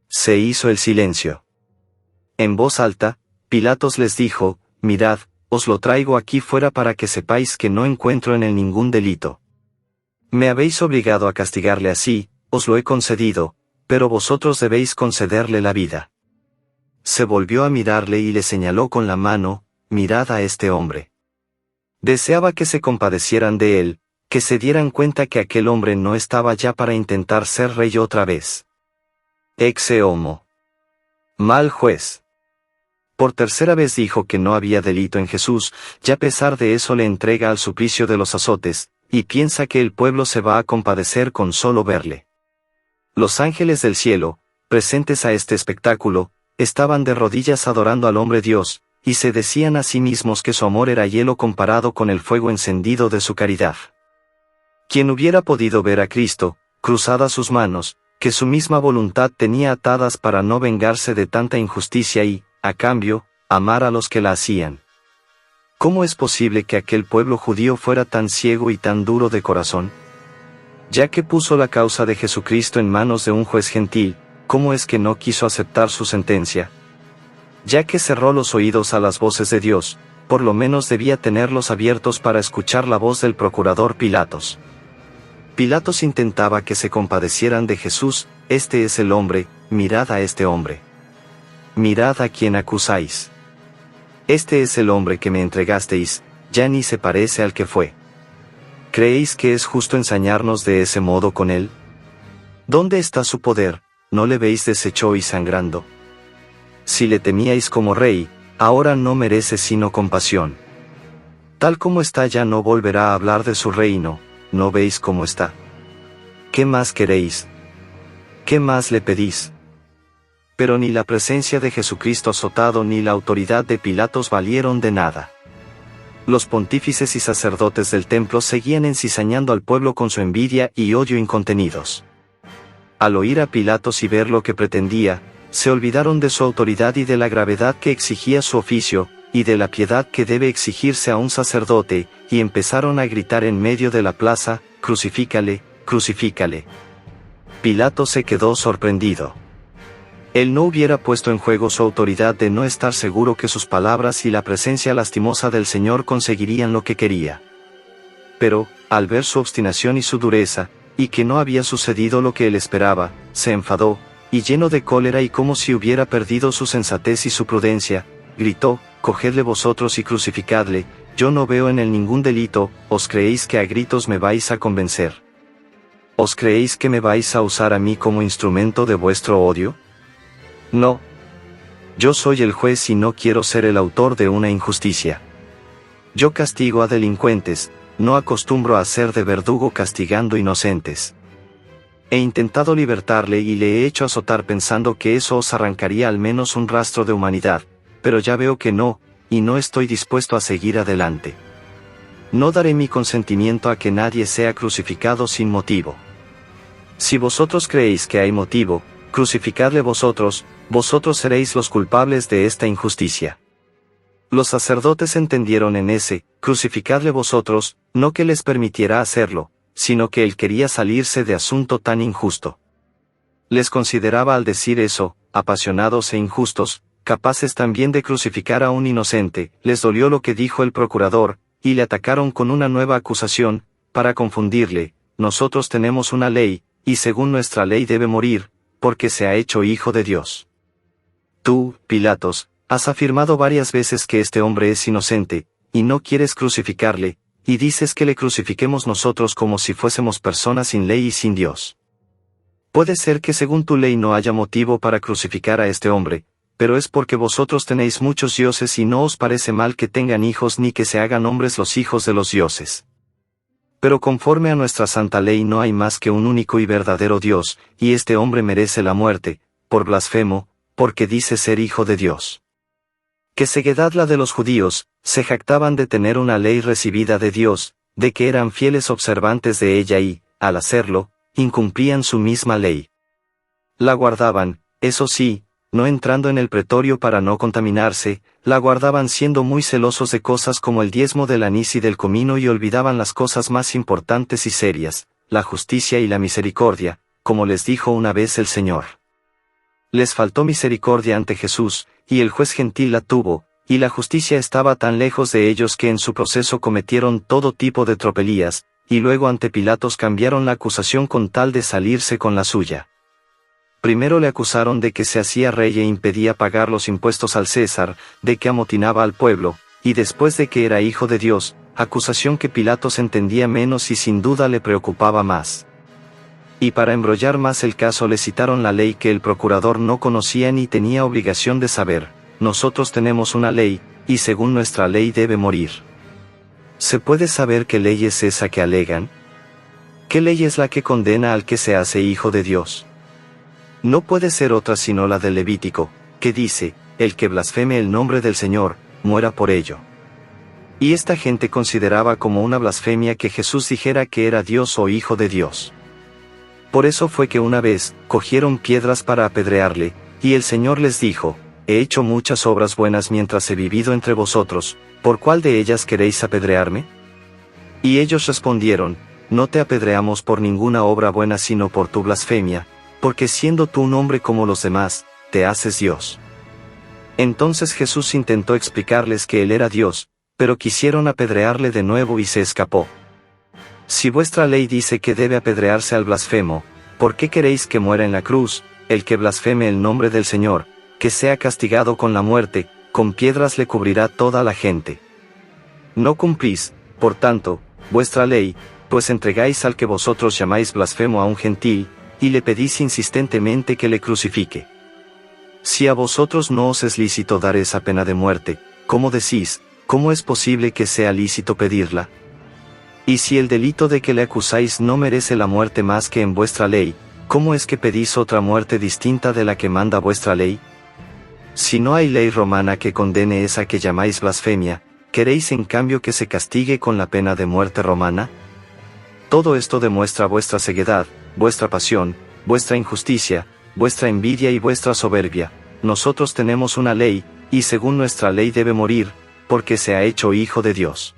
Se hizo el silencio. En voz alta, Pilatos les dijo: «Mirad, os lo traigo aquí fuera para que sepáis que no encuentro en él ningún delito. Me habéis obligado a castigarle así, os lo he concedido, pero vosotros debéis concederle la vida». Se volvió a mirarle y le señaló con la mano: «Mirad a este hombre». Deseaba que se compadecieran de él, que se dieran cuenta que aquel hombre no estaba ya para intentar ser rey otra vez. Exe homo. Mal juez. Por tercera vez dijo que no había delito en Jesús, ya a pesar de eso le entrega al suplicio de los azotes, y piensa que el pueblo se va a compadecer con solo verle. Los ángeles del cielo, presentes a este espectáculo, estaban de rodillas adorando al hombre Dios, y se decían a sí mismos que su amor era hielo comparado con el fuego encendido de su caridad. Quien hubiera podido ver a Cristo, cruzadas sus manos, que su misma voluntad tenía atadas para no vengarse de tanta injusticia y, a cambio, amar a los que la hacían? ¿Cómo es posible que aquel pueblo judío fuera tan ciego y tan duro de corazón? Ya que puso la causa de Jesucristo en manos de un juez gentil, ¿cómo es que no quiso aceptar su sentencia? Ya que cerró los oídos a las voces de Dios, por lo menos debía tenerlos abiertos para escuchar la voz del procurador Pilatos. Pilatos intentaba que se compadecieran de Jesús: «Este es el hombre, mirad a este hombre. Mirad a quien acusáis. Este es el hombre que me entregasteis, ya ni se parece al que fue. ¿Creéis que es justo ensañarnos de ese modo con él? ¿Dónde está su poder? ¿No le veis deshecho y sangrando? Si le temíais como rey, ahora no merece sino compasión. Tal como está ya no volverá a hablar de su reino, ¿no veis cómo está? ¿Qué más queréis? ¿Qué más le pedís?» Pero ni la presencia de Jesucristo azotado ni la autoridad de Pilatos valieron de nada. Los pontífices y sacerdotes del templo seguían encizañando al pueblo con su envidia y odio incontenidos. Al oír a Pilatos y ver lo que pretendía, se olvidaron de su autoridad y de la gravedad que exigía su oficio, y de la piedad que debe exigirse a un sacerdote, y empezaron a gritar en medio de la plaza: «Crucifícale, crucifícale». Pilato se quedó sorprendido. Él no hubiera puesto en juego su autoridad de no estar seguro que sus palabras y la presencia lastimosa del Señor conseguirían lo que quería. Pero, al ver su obstinación y su dureza, y que no había sucedido lo que él esperaba, se enfadó, y lleno de cólera y como si hubiera perdido su sensatez y su prudencia, gritó: «Cogedle vosotros y crucificadle, yo no veo en él ningún delito. ¿Os creéis que a gritos me vais a convencer? ¿Os creéis que me vais a usar a mí como instrumento de vuestro odio? No. Yo soy el juez y no quiero ser el autor de una injusticia. Yo castigo a delincuentes, no acostumbro a ser de verdugo castigando inocentes. He intentado libertarle y le he hecho azotar pensando que eso os arrancaría al menos un rastro de humanidad, pero ya veo que no, y no estoy dispuesto a seguir adelante. No daré mi consentimiento a que nadie sea crucificado sin motivo. Si vosotros creéis que hay motivo, crucificadle vosotros, vosotros seréis los culpables de esta injusticia. Los sacerdotes entendieron en ese, crucificadle vosotros, no que les permitiera hacerlo, sino que él quería salirse de asunto tan injusto. Les consideraba al decir eso, apasionados e injustos, capaces también de crucificar a un inocente. Les dolió lo que dijo el procurador, y le atacaron con una nueva acusación, para confundirle. Nosotros tenemos una ley, y según nuestra ley debe morir, porque se ha hecho hijo de Dios. Tú, Pilatos, has afirmado varias veces que este hombre es inocente, y no quieres crucificarle, y dices que le crucifiquemos nosotros como si fuésemos personas sin ley y sin Dios. Puede ser que según tu ley no haya motivo para crucificar a este hombre, pero es porque vosotros tenéis muchos dioses y no os parece mal que tengan hijos ni que se hagan hombres los hijos de los dioses. Pero conforme a nuestra santa ley no hay más que un único y verdadero Dios, y este hombre merece la muerte, por blasfemo, porque dice ser hijo de Dios. ¡Qué ceguedad la de los judíos! Se jactaban de tener una ley recibida de Dios, de que eran fieles observantes de ella y, al hacerlo, incumplían su misma ley. La guardaban, eso sí, no entrando en el pretorio para no contaminarse, la guardaban siendo muy celosos de cosas como el diezmo del anís y del comino y olvidaban las cosas más importantes y serias, la justicia y la misericordia, como les dijo una vez el Señor. Les faltó misericordia ante Jesús, y el juez gentil la tuvo, y la justicia estaba tan lejos de ellos que en su proceso cometieron todo tipo de tropelías, y luego ante Pilatos cambiaron la acusación con tal de salirse con la suya. Primero le acusaron de que se hacía rey e impedía pagar los impuestos al César, de que amotinaba al pueblo, y después de que era hijo de Dios, acusación que Pilatos entendía menos y sin duda le preocupaba más. Y para embrollar más el caso le citaron la ley que el procurador no conocía ni tenía obligación de saber. Nosotros tenemos una ley, y según nuestra ley debe morir. ¿Se puede saber qué ley es esa que alegan? ¿Qué ley es la que condena al que se hace hijo de Dios? No puede ser otra sino la del Levítico, que dice, el que blasfeme el nombre del Señor, muera por ello. Y esta gente consideraba como una blasfemia que Jesús dijera que era Dios o hijo de Dios. Por eso fue que una vez, cogieron piedras para apedrearle, y el Señor les dijo, he hecho muchas obras buenas mientras he vivido entre vosotros, ¿por cuál de ellas queréis apedrearme? Y ellos respondieron, no te apedreamos por ninguna obra buena sino por tu blasfemia, porque siendo tú un hombre como los demás, te haces Dios. Entonces Jesús intentó explicarles que él era Dios, pero quisieron apedrearle de nuevo y se escapó. Si vuestra ley dice que debe apedrearse al blasfemo, ¿por qué queréis que muera en la cruz, el que blasfeme el nombre del Señor, que sea castigado con la muerte, con piedras le cubrirá toda la gente? No cumplís, por tanto, vuestra ley, pues entregáis al que vosotros llamáis blasfemo a un gentil, y le pedís insistentemente que le crucifique. Si a vosotros no os es lícito dar esa pena de muerte, ¿cómo decís, cómo es posible que sea lícito pedirla? Y si el delito de que le acusáis no merece la muerte más que en vuestra ley, ¿cómo es que pedís otra muerte distinta de la que manda vuestra ley? Si no hay ley romana que condene esa que llamáis blasfemia, ¿queréis en cambio que se castigue con la pena de muerte romana? Todo esto demuestra vuestra ceguedad, vuestra pasión, vuestra injusticia, vuestra envidia y vuestra soberbia. Nosotros tenemos una ley, y según nuestra ley debe morir, porque se ha hecho hijo de Dios.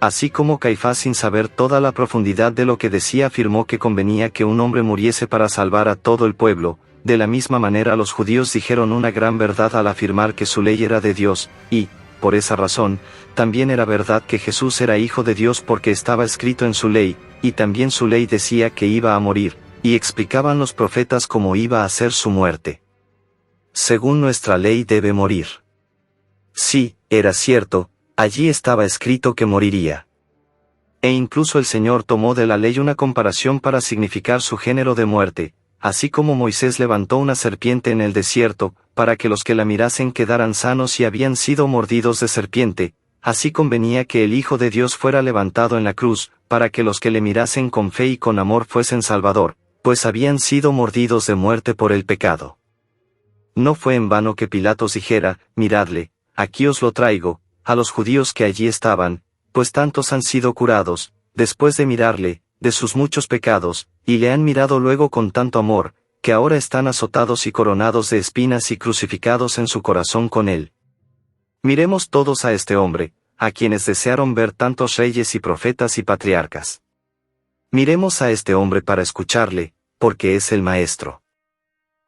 Así como Caifás, sin saber toda la profundidad de lo que decía, afirmó que convenía que un hombre muriese para salvar a todo el pueblo, de la misma manera los judíos dijeron una gran verdad al afirmar que su ley era de Dios, y, por esa razón, también era verdad que Jesús era hijo de Dios porque estaba escrito en su ley, y también su ley decía que iba a morir, y explicaban los profetas cómo iba a ser su muerte. Según nuestra ley debe morir. Sí, era cierto, allí estaba escrito que moriría. E incluso el Señor tomó de la ley una comparación para significar su género de muerte, así como Moisés levantó una serpiente en el desierto, para que los que la mirasen quedaran sanos y habían sido mordidos de serpiente, así convenía que el Hijo de Dios fuera levantado en la cruz, para que los que le mirasen con fe y con amor fuesen salvador, pues habían sido mordidos de muerte por el pecado. No fue en vano que Pilatos dijera, miradle, aquí os lo traigo, a los judíos que allí estaban, pues tantos han sido curados, después de mirarle, de sus muchos pecados, y le han mirado luego con tanto amor, que ahora están azotados y coronados de espinas y crucificados en su corazón con él. Miremos todos a este hombre, a quienes desearon ver tantos reyes y profetas y patriarcas. Miremos a este hombre para escucharle, porque es el Maestro.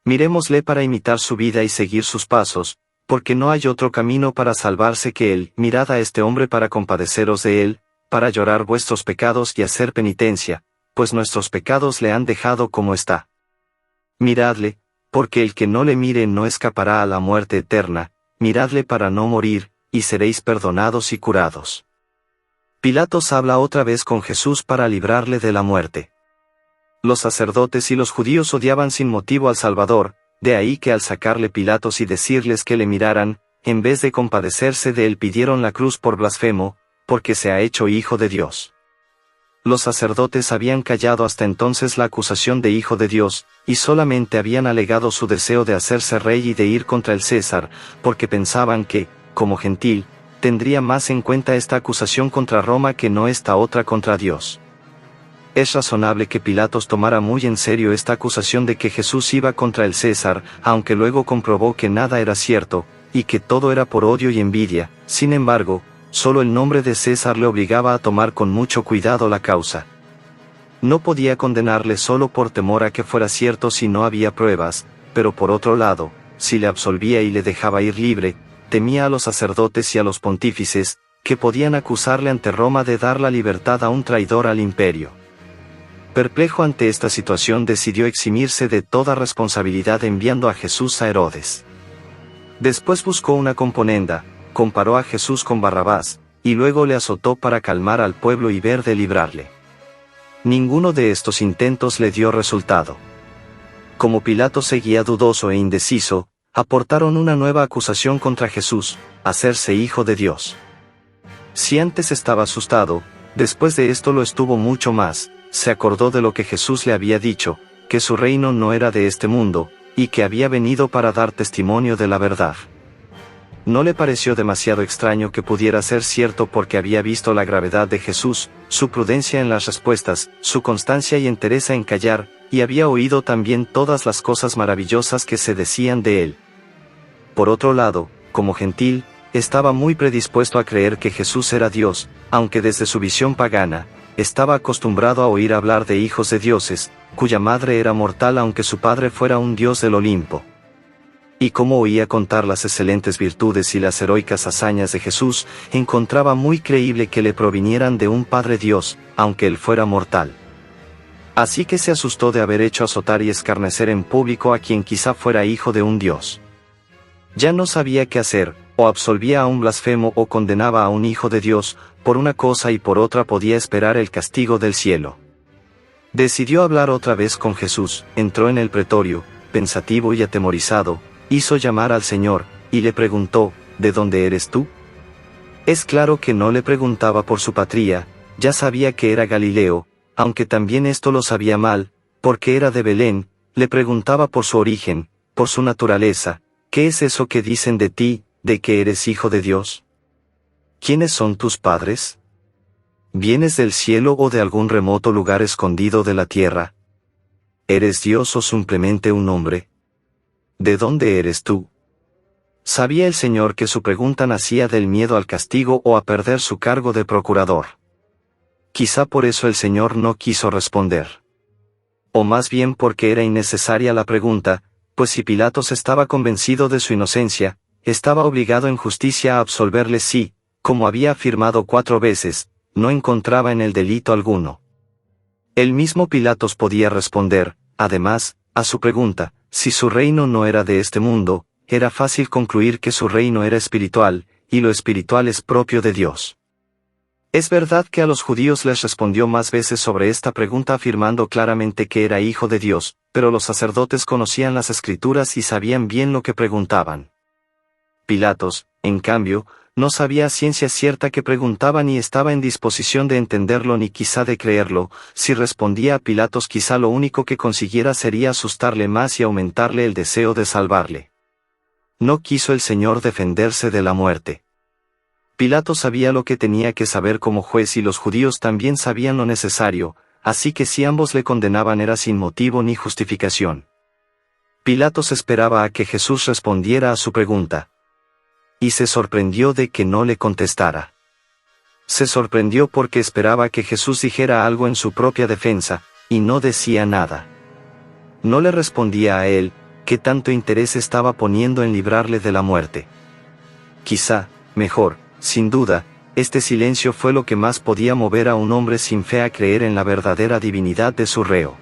Miremosle para imitar su vida y seguir sus pasos, porque no hay otro camino para salvarse que él. Mirad a este hombre para compadeceros de él, para llorar vuestros pecados y hacer penitencia, pues nuestros pecados le han dejado como está. Miradle, porque el que no le mire no escapará a la muerte eterna, miradle para no morir, y seréis perdonados y curados. Pilatos habla otra vez con Jesús para librarle de la muerte. Los sacerdotes y los judíos odiaban sin motivo al Salvador, de ahí que al sacarle Pilatos y decirles que le miraran, en vez de compadecerse de él pidieron la cruz por blasfemo, porque se ha hecho hijo de Dios. Los sacerdotes habían callado hasta entonces la acusación de hijo de Dios, y solamente habían alegado su deseo de hacerse rey y de ir contra el César, porque pensaban que, como gentil, tendría más en cuenta esta acusación contra Roma que no esta otra contra Dios. Es razonable que Pilatos tomara muy en serio esta acusación de que Jesús iba contra el César, aunque luego comprobó que nada era cierto, y que todo era por odio y envidia. Sin embargo, solo el nombre de César le obligaba a tomar con mucho cuidado la causa. No podía condenarle solo por temor a que fuera cierto si no había pruebas, pero por otro lado, si le absolvía y le dejaba ir libre, temía a los sacerdotes y a los pontífices, que podían acusarle ante Roma de dar la libertad a un traidor al imperio. Perplejo ante esta situación decidió eximirse de toda responsabilidad enviando a Jesús a Herodes. Después buscó una componenda, comparó a Jesús con Barrabás, y luego le azotó para calmar al pueblo y ver de librarle. Ninguno de estos intentos le dio resultado. Como Pilato seguía dudoso e indeciso, aportaron una nueva acusación contra Jesús, hacerse hijo de Dios. Si antes estaba asustado, después de esto lo estuvo mucho más, se acordó de lo que Jesús le había dicho, que su reino no era de este mundo, y que había venido para dar testimonio de la verdad. No le pareció demasiado extraño que pudiera ser cierto porque había visto la gravedad de Jesús, su prudencia en las respuestas, su constancia y entereza en callar, y había oído también todas las cosas maravillosas que se decían de él. Por otro lado, como gentil, estaba muy predispuesto a creer que Jesús era Dios, aunque desde su visión pagana, estaba acostumbrado a oír hablar de hijos de dioses, cuya madre era mortal aunque su padre fuera un dios del Olimpo. Y como oía contar las excelentes virtudes y las heroicas hazañas de Jesús, encontraba muy creíble que le provinieran de un Padre Dios, aunque él fuera mortal. Así que se asustó de haber hecho azotar y escarnecer en público a quien quizá fuera hijo de un dios. Ya no sabía qué hacer, o absolvía a un blasfemo o condenaba a un hijo de Dios, por una cosa y por otra podía esperar el castigo del cielo. Decidió hablar otra vez con Jesús, entró en el pretorio, pensativo y atemorizado, hizo llamar al Señor, y le preguntó, ¿de dónde eres tú? Es claro que no le preguntaba por su patria, ya sabía que era Galileo, aunque también esto lo sabía mal, porque era de Belén, le preguntaba por su origen, por su naturaleza, ¿qué es eso que dicen de ti, de que eres hijo de Dios? ¿Quiénes son tus padres? ¿Vienes del cielo o de algún remoto lugar escondido de la tierra? ¿Eres Dios o simplemente un hombre? ¿De dónde eres tú? Sabía el Señor que su pregunta nacía del miedo al castigo o a perder su cargo de procurador. Quizá por eso el Señor no quiso responder. O más bien porque era innecesaria la pregunta, pues si Pilatos estaba convencido de su inocencia, estaba obligado en justicia a absolverle si, como había afirmado 4 veces, no encontraba en él delito alguno. El mismo Pilatos podía responder, además, a su pregunta, si su reino no era de este mundo, era fácil concluir que su reino era espiritual, y lo espiritual es propio de Dios. Es verdad que a los judíos les respondió más veces sobre esta pregunta afirmando claramente que era hijo de Dios, pero los sacerdotes conocían las Escrituras y sabían bien lo que preguntaban. Pilatos, en cambio, no sabía a ciencia cierta que preguntaba ni estaba en disposición de entenderlo ni quizá de creerlo. Si respondía a Pilatos quizá lo único que consiguiera sería asustarle más y aumentarle el deseo de salvarle. No quiso el Señor defenderse de la muerte. Pilato sabía lo que tenía que saber como juez y los judíos también sabían lo necesario, así que si ambos le condenaban era sin motivo ni justificación. Pilatos esperaba a que Jesús respondiera a su pregunta. Y se sorprendió de que no le contestara. Se sorprendió porque esperaba que Jesús dijera algo en su propia defensa, y no decía nada. No le respondía a él, que tanto interés estaba poniendo en librarle de la muerte. Quizá, mejor, sin duda, este silencio fue lo que más podía mover a un hombre sin fe a creer en la verdadera divinidad de su reo.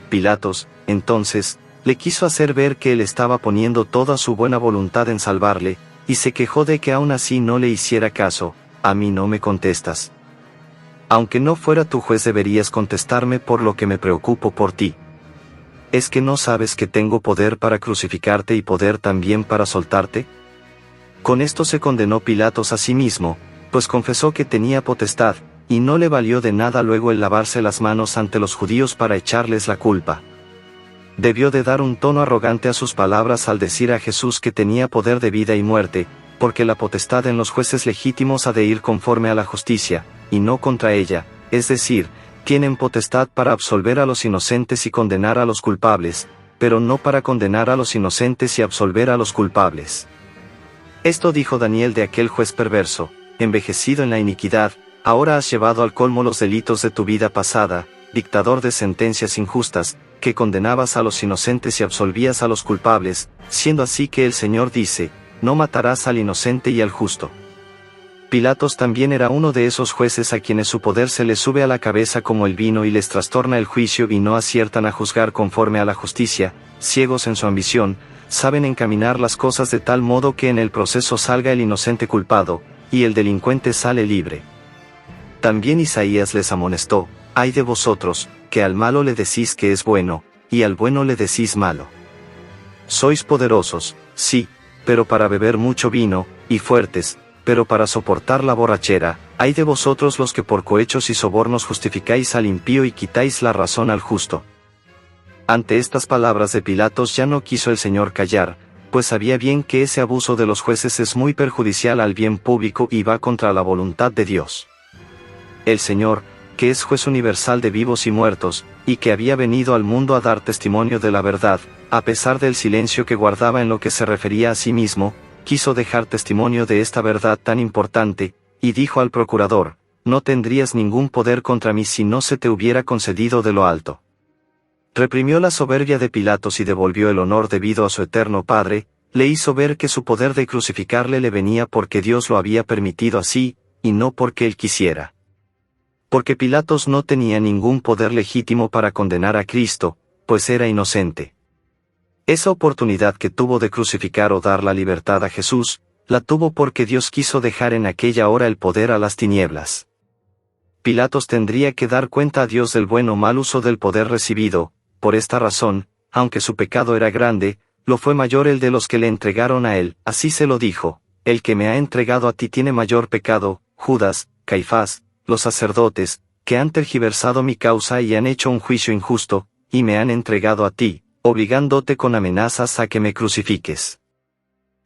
Pilatos, entonces, le quiso hacer ver que él estaba poniendo toda su buena voluntad en salvarle, y se quejó de que aún así no le hiciera caso. A mí no me contestas. Aunque no fuera tu juez deberías contestarme por lo que me preocupo por ti. ¿Es que no sabes que tengo poder para crucificarte y poder también para soltarte? Con esto se condenó Pilatos a sí mismo, pues confesó que tenía potestad, y no le valió de nada luego el lavarse las manos ante los judíos para echarles la culpa. Debió de dar un tono arrogante a sus palabras al decir a Jesús que tenía poder de vida y muerte, porque la potestad en los jueces legítimos ha de ir conforme a la justicia, y no contra ella, es decir, tienen potestad para absolver a los inocentes y condenar a los culpables, pero no para condenar a los inocentes y absolver a los culpables. Esto dijo Daniel de aquel juez perverso, envejecido en la iniquidad, ahora has llevado al colmo los delitos de tu vida pasada, dictador de sentencias injustas, que condenabas a los inocentes y absolvías a los culpables, siendo así que el Señor dice, no matarás al inocente y al justo. Pilatos también era uno de esos jueces a quienes su poder se les sube a la cabeza como el vino y les trastorna el juicio y no aciertan a juzgar conforme a la justicia, ciegos en su ambición, saben encaminar las cosas de tal modo que en el proceso salga el inocente culpado, y el delincuente sale libre. También Isaías les amonestó, ay de vosotros, que al malo le decís que es bueno, y al bueno le decís malo. Sois poderosos, sí, pero para beber mucho vino, y fuertes, pero para soportar la borrachera, ay de vosotros los que por cohechos y sobornos justificáis al impío y quitáis la razón al justo. Ante estas palabras de Pilatos ya no quiso el Señor callar, pues sabía bien que ese abuso de los jueces es muy perjudicial al bien público y va contra la voluntad de Dios. El Señor, que es juez universal de vivos y muertos, y que había venido al mundo a dar testimonio de la verdad, a pesar del silencio que guardaba en lo que se refería a sí mismo, quiso dejar testimonio de esta verdad tan importante, y dijo al procurador, no tendrías ningún poder contra mí si no se te hubiera concedido de lo alto. Reprimió la soberbia de Pilatos y devolvió el honor debido a su eterno Padre, le hizo ver que su poder de crucificarle le venía porque Dios lo había permitido así, y no porque él quisiera. Porque Pilatos no tenía ningún poder legítimo para condenar a Cristo, pues era inocente. Esa oportunidad que tuvo de crucificar o dar la libertad a Jesús, la tuvo porque Dios quiso dejar en aquella hora el poder a las tinieblas. Pilatos tendría que dar cuenta a Dios del buen o mal uso del poder recibido, por esta razón, aunque su pecado era grande, lo fue mayor el de los que le entregaron a él, así se lo dijo, el que me ha entregado a ti tiene mayor pecado, Judas, Caifás, los sacerdotes, que han tergiversado mi causa y han hecho un juicio injusto, y me han entregado a ti, obligándote con amenazas a que me crucifiques.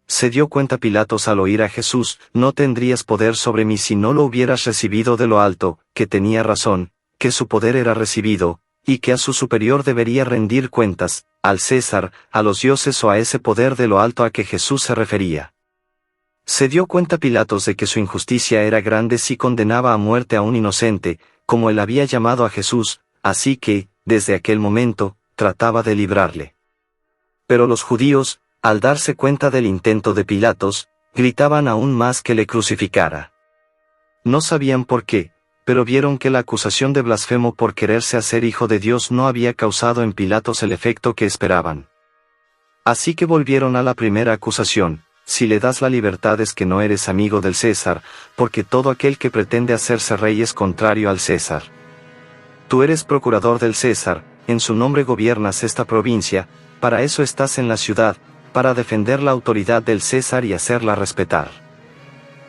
Se dio cuenta Pilatos al oír a Jesús, no tendrías poder sobre mí si no lo hubieras recibido de lo alto, que tenía razón, que su poder era recibido, y que a su superior debería rendir cuentas, al César, a los dioses o a ese poder de lo alto a que Jesús se refería. Se dio cuenta Pilatos de que su injusticia era grande si condenaba a muerte a un inocente, como él había llamado a Jesús, así que, desde aquel momento, trataba de librarle. Pero los judíos, al darse cuenta del intento de Pilatos, gritaban aún más que le crucificara. No sabían por qué, pero vieron que la acusación de blasfemo por quererse hacer hijo de Dios no había causado en Pilatos el efecto que esperaban. Así que volvieron a la primera acusación, si le das la libertad es que no eres amigo del César, porque todo aquel que pretende hacerse rey es contrario al César. Tú eres procurador del César, en su nombre gobiernas esta provincia, para eso estás en la ciudad, para defender la autoridad del César y hacerla respetar.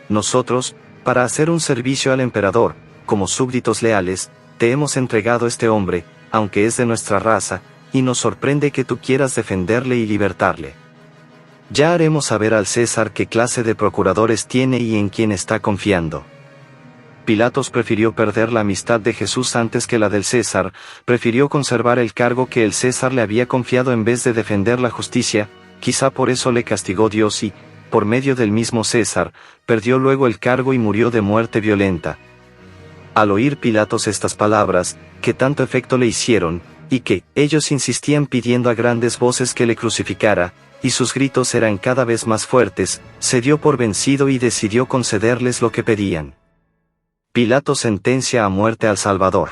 Nosotros, para hacer un servicio al emperador, como súbditos leales, te hemos entregado este hombre, aunque es de nuestra raza, y nos sorprende que tú quieras defenderle y libertarle. Ya haremos saber al César qué clase de procuradores tiene y en quién está confiando. Pilatos prefirió perder la amistad de Jesús antes que la del César, prefirió conservar el cargo que el César le había confiado en vez de defender la justicia, quizá por eso le castigó Dios y, por medio del mismo César, perdió luego el cargo y murió de muerte violenta. Al oír Pilatos estas palabras, que tanto efecto le hicieron, y que ellos insistían pidiendo a grandes voces que le crucificara, y sus gritos eran cada vez más fuertes, se dio por vencido y decidió concederles lo que pedían. Pilato sentencia a muerte al Salvador.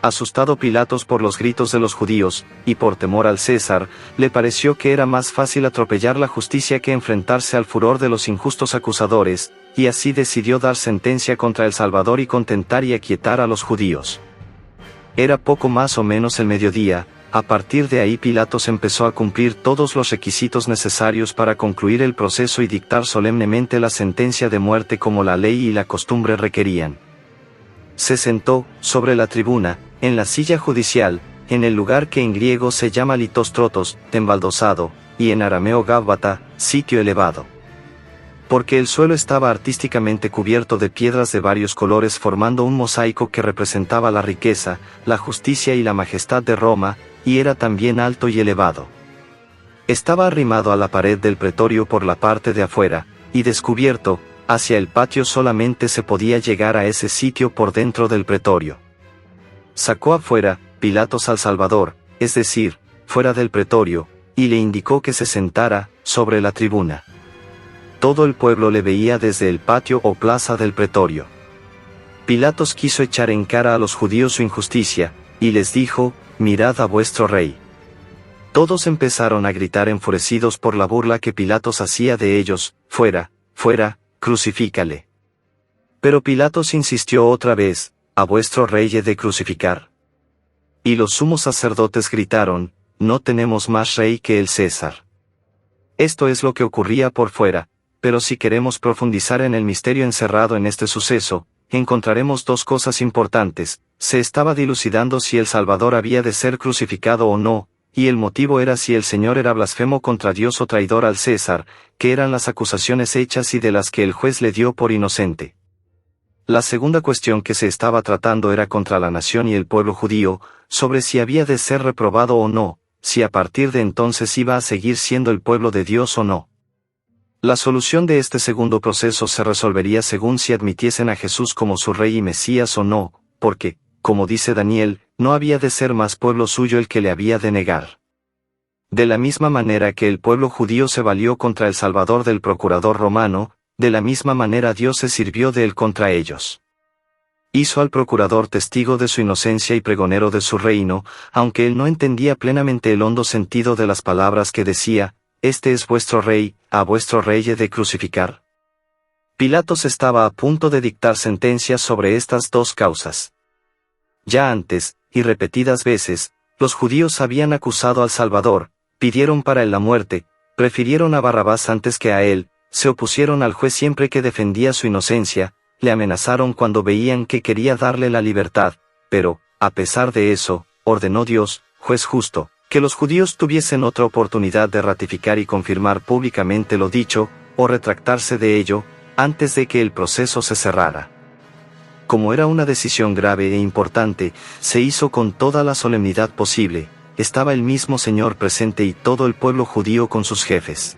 Asustado Pilatos por los gritos de los judíos, y por temor al César, le pareció que era más fácil atropellar la justicia que enfrentarse al furor de los injustos acusadores, y así decidió dar sentencia contra el Salvador y contentar y aquietar a los judíos. Era poco más o menos el mediodía. A partir de ahí Pilatos empezó a cumplir todos los requisitos necesarios para concluir el proceso y dictar solemnemente la sentencia de muerte como la ley y la costumbre requerían. Se sentó, sobre la tribuna, en la silla judicial, en el lugar que en griego se llama litostrotos, embaldosado, y en arameo gábata, sitio elevado. Porque el suelo estaba artísticamente cubierto de piedras de varios colores formando un mosaico que representaba la riqueza, la justicia y la majestad de Roma, y era también alto y elevado. Estaba arrimado a la pared del pretorio por la parte de afuera, y descubierto, hacia el patio solamente se podía llegar a ese sitio por dentro del pretorio. Sacó afuera, Pilatos al Salvador, es decir, fuera del pretorio, y le indicó que se sentara, sobre la tribuna. Todo el pueblo le veía desde el patio o plaza del pretorio. Pilatos quiso echar en cara a los judíos su injusticia, y les dijo: «Mirad a vuestro rey». Todos empezaron a gritar enfurecidos por la burla que Pilatos hacía de ellos: «Fuera, fuera, crucifícale». Pero Pilatos insistió otra vez: «¿A vuestro rey he de crucificar?». Y los sumos sacerdotes gritaron: «No tenemos más rey que el César». Esto es lo que ocurría por fuera, pero si queremos profundizar en el misterio encerrado en este suceso, encontraremos dos cosas importantes. Se estaba dilucidando si el Salvador había de ser crucificado o no, y el motivo era si el Señor era blasfemo contra Dios o traidor al César, que eran las acusaciones hechas y de las que el juez le dio por inocente. La segunda cuestión que se estaba tratando era contra la nación y el pueblo judío, sobre si había de ser reprobado o no, si a partir de entonces iba a seguir siendo el pueblo de Dios o no. La solución de este segundo proceso se resolvería según si admitiesen a Jesús como su rey y Mesías o no, porque, como dice Daniel, no había de ser más pueblo suyo el que le había de negar. De la misma manera que el pueblo judío se valió contra el Salvador del procurador romano, de la misma manera Dios se sirvió de él contra ellos. Hizo al procurador testigo de su inocencia y pregonero de su reino, aunque él no entendía plenamente el hondo sentido de las palabras que decía: «Este es vuestro rey, a vuestro rey he de crucificar». Pilatos estaba a punto de dictar sentencia sobre estas dos causas. Ya antes, y repetidas veces, los judíos habían acusado al Salvador, pidieron para él la muerte, prefirieron a Barrabás antes que a él, se opusieron al juez siempre que defendía su inocencia, le amenazaron cuando veían que quería darle la libertad, pero, a pesar de eso, ordenó Dios, juez justo, que los judíos tuviesen otra oportunidad de ratificar y confirmar públicamente lo dicho, o retractarse de ello, antes de que el proceso se cerrara. Como era una decisión grave e importante, se hizo con toda la solemnidad posible. Estaba el mismo Señor presente y todo el pueblo judío con sus jefes.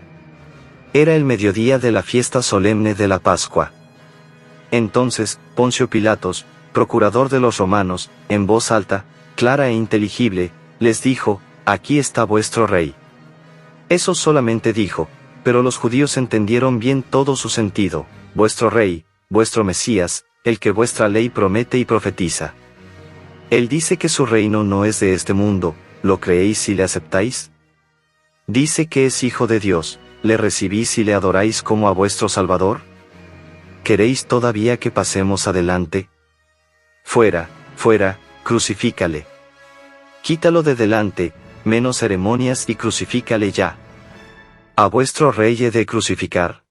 Era el mediodía de la fiesta solemne de la Pascua. Entonces, Poncio Pilatos, procurador de los romanos, en voz alta, clara e inteligible, les dijo: «Aquí está vuestro rey». Eso solamente dijo, pero los judíos entendieron bien todo su sentido: vuestro rey, vuestro Mesías, el que vuestra ley promete y profetiza. Él dice que su reino no es de este mundo, ¿lo creéis y le aceptáis? Dice que es hijo de Dios, ¿le recibís y le adoráis como a vuestro Salvador? ¿Queréis todavía que pasemos adelante? Fuera, fuera, crucifícale. Quítalo de delante, menos ceremonias y crucifícale ya. ¿A vuestro rey he de crucificar?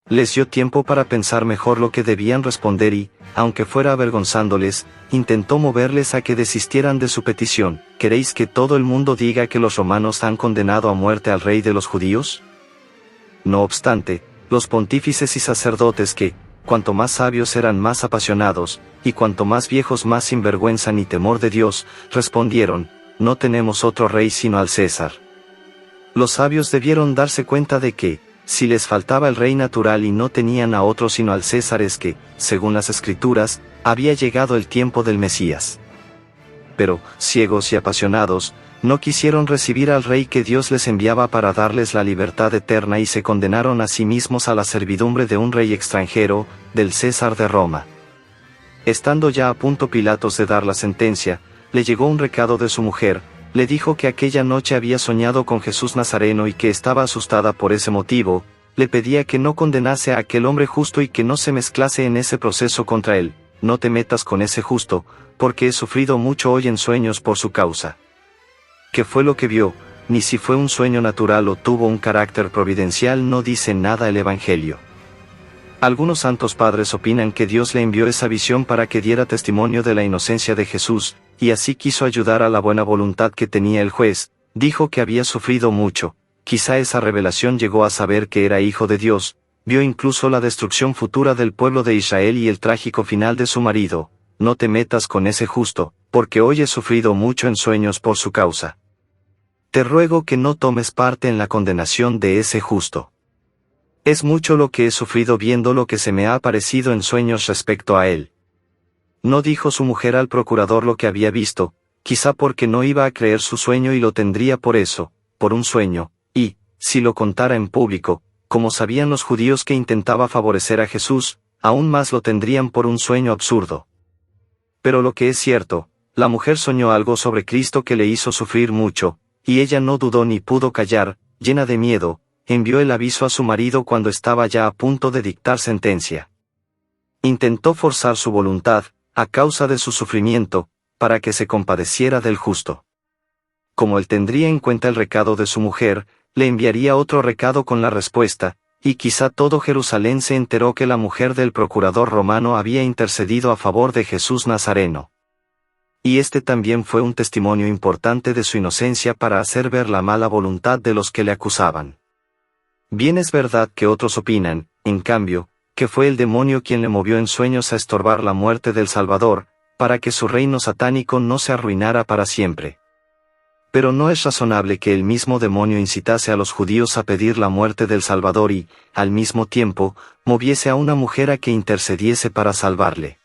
Les dio tiempo para pensar mejor lo que debían responder y, aunque fuera avergonzándoles, intentó moverles a que desistieran de su petición. ¿Queréis que todo el mundo diga que los romanos han condenado a muerte al rey de los judíos? No obstante, los pontífices y sacerdotes que, cuanto más sabios eran más apasionados, y cuanto más viejos más sin vergüenza ni temor de Dios, respondieron, no tenemos otro rey sino al César. Los sabios debieron darse cuenta de que, si les faltaba el rey natural y no tenían a otro sino al César es que, según las Escrituras, había llegado el tiempo del Mesías. Pero, ciegos y apasionados, no quisieron recibir al rey que Dios les enviaba para darles la libertad eterna y se condenaron a sí mismos a la servidumbre de un rey extranjero, del César de Roma. Estando ya a punto Pilatos de dar la sentencia, le llegó un recado de su mujer, le dijo que aquella noche había soñado con Jesús Nazareno y que estaba asustada por ese motivo, le pedía que no condenase a aquel hombre justo y que no se mezclase en ese proceso contra él. No te metas con ese justo, porque he sufrido mucho hoy en sueños por su causa. ¿Qué fue lo que vio? Ni si fue un sueño natural o tuvo un carácter providencial no dice nada el Evangelio. Algunos santos padres opinan que Dios le envió esa visión para que diera testimonio de la inocencia de Jesús, y así quiso ayudar a la buena voluntad que tenía el juez, dijo que había sufrido mucho, quizá esa revelación llegó a saber que era hijo de Dios, vio incluso la destrucción futura del pueblo de Israel y el trágico final de su marido. No te metas con ese justo, porque hoy he sufrido mucho en sueños por su causa. Te ruego que no tomes parte en la condenación de ese justo. Es mucho lo que he sufrido viendo lo que se me ha aparecido en sueños respecto a él. No dijo su mujer al procurador lo que había visto, quizá porque no iba a creer su sueño y lo tendría por eso, por un sueño, y, si lo contara en público, como sabían los judíos que intentaba favorecer a Jesús, aún más lo tendrían por un sueño absurdo. Pero lo que es cierto, la mujer soñó algo sobre Cristo que le hizo sufrir mucho, y ella no dudó ni pudo callar, llena de miedo, envió el aviso a su marido cuando estaba ya a punto de dictar sentencia. Intentó forzar su voluntad, a causa de su sufrimiento, para que se compadeciera del justo. Como él tendría en cuenta el recado de su mujer, le enviaría otro recado con la respuesta, y quizá todo Jerusalén se enteró que la mujer del procurador romano había intercedido a favor de Jesús Nazareno. Y este también fue un testimonio importante de su inocencia para hacer ver la mala voluntad de los que le acusaban. Bien es verdad que otros opinan, en cambio, que fue el demonio quien le movió en sueños a estorbar la muerte del Salvador, para que su reino satánico no se arruinara para siempre. Pero no es razonable que el mismo demonio incitase a los judíos a pedir la muerte del Salvador y, al mismo tiempo, moviese a una mujer a que intercediese para salvarle.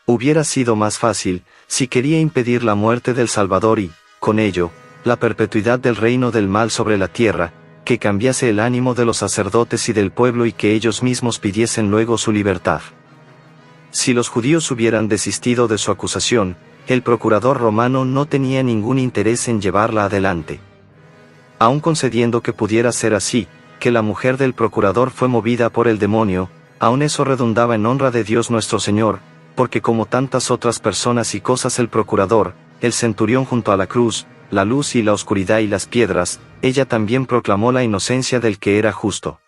Hubiera sido más fácil, si quería impedir la muerte del Salvador y, con ello, la perpetuidad del reino del mal sobre la tierra, que cambiase el ánimo de los sacerdotes y del pueblo y que ellos mismos pidiesen luego su libertad. Si los judíos hubieran desistido de su acusación, el procurador romano no tenía ningún interés en llevarla adelante. Aun concediendo que pudiera ser así, que la mujer del procurador fue movida por el demonio, aun eso redundaba en honra de Dios nuestro Señor, porque como tantas otras personas y cosas el procurador, el centurión junto a la cruz, la luz y la oscuridad y las piedras, ella también proclamó la inocencia del que era justo.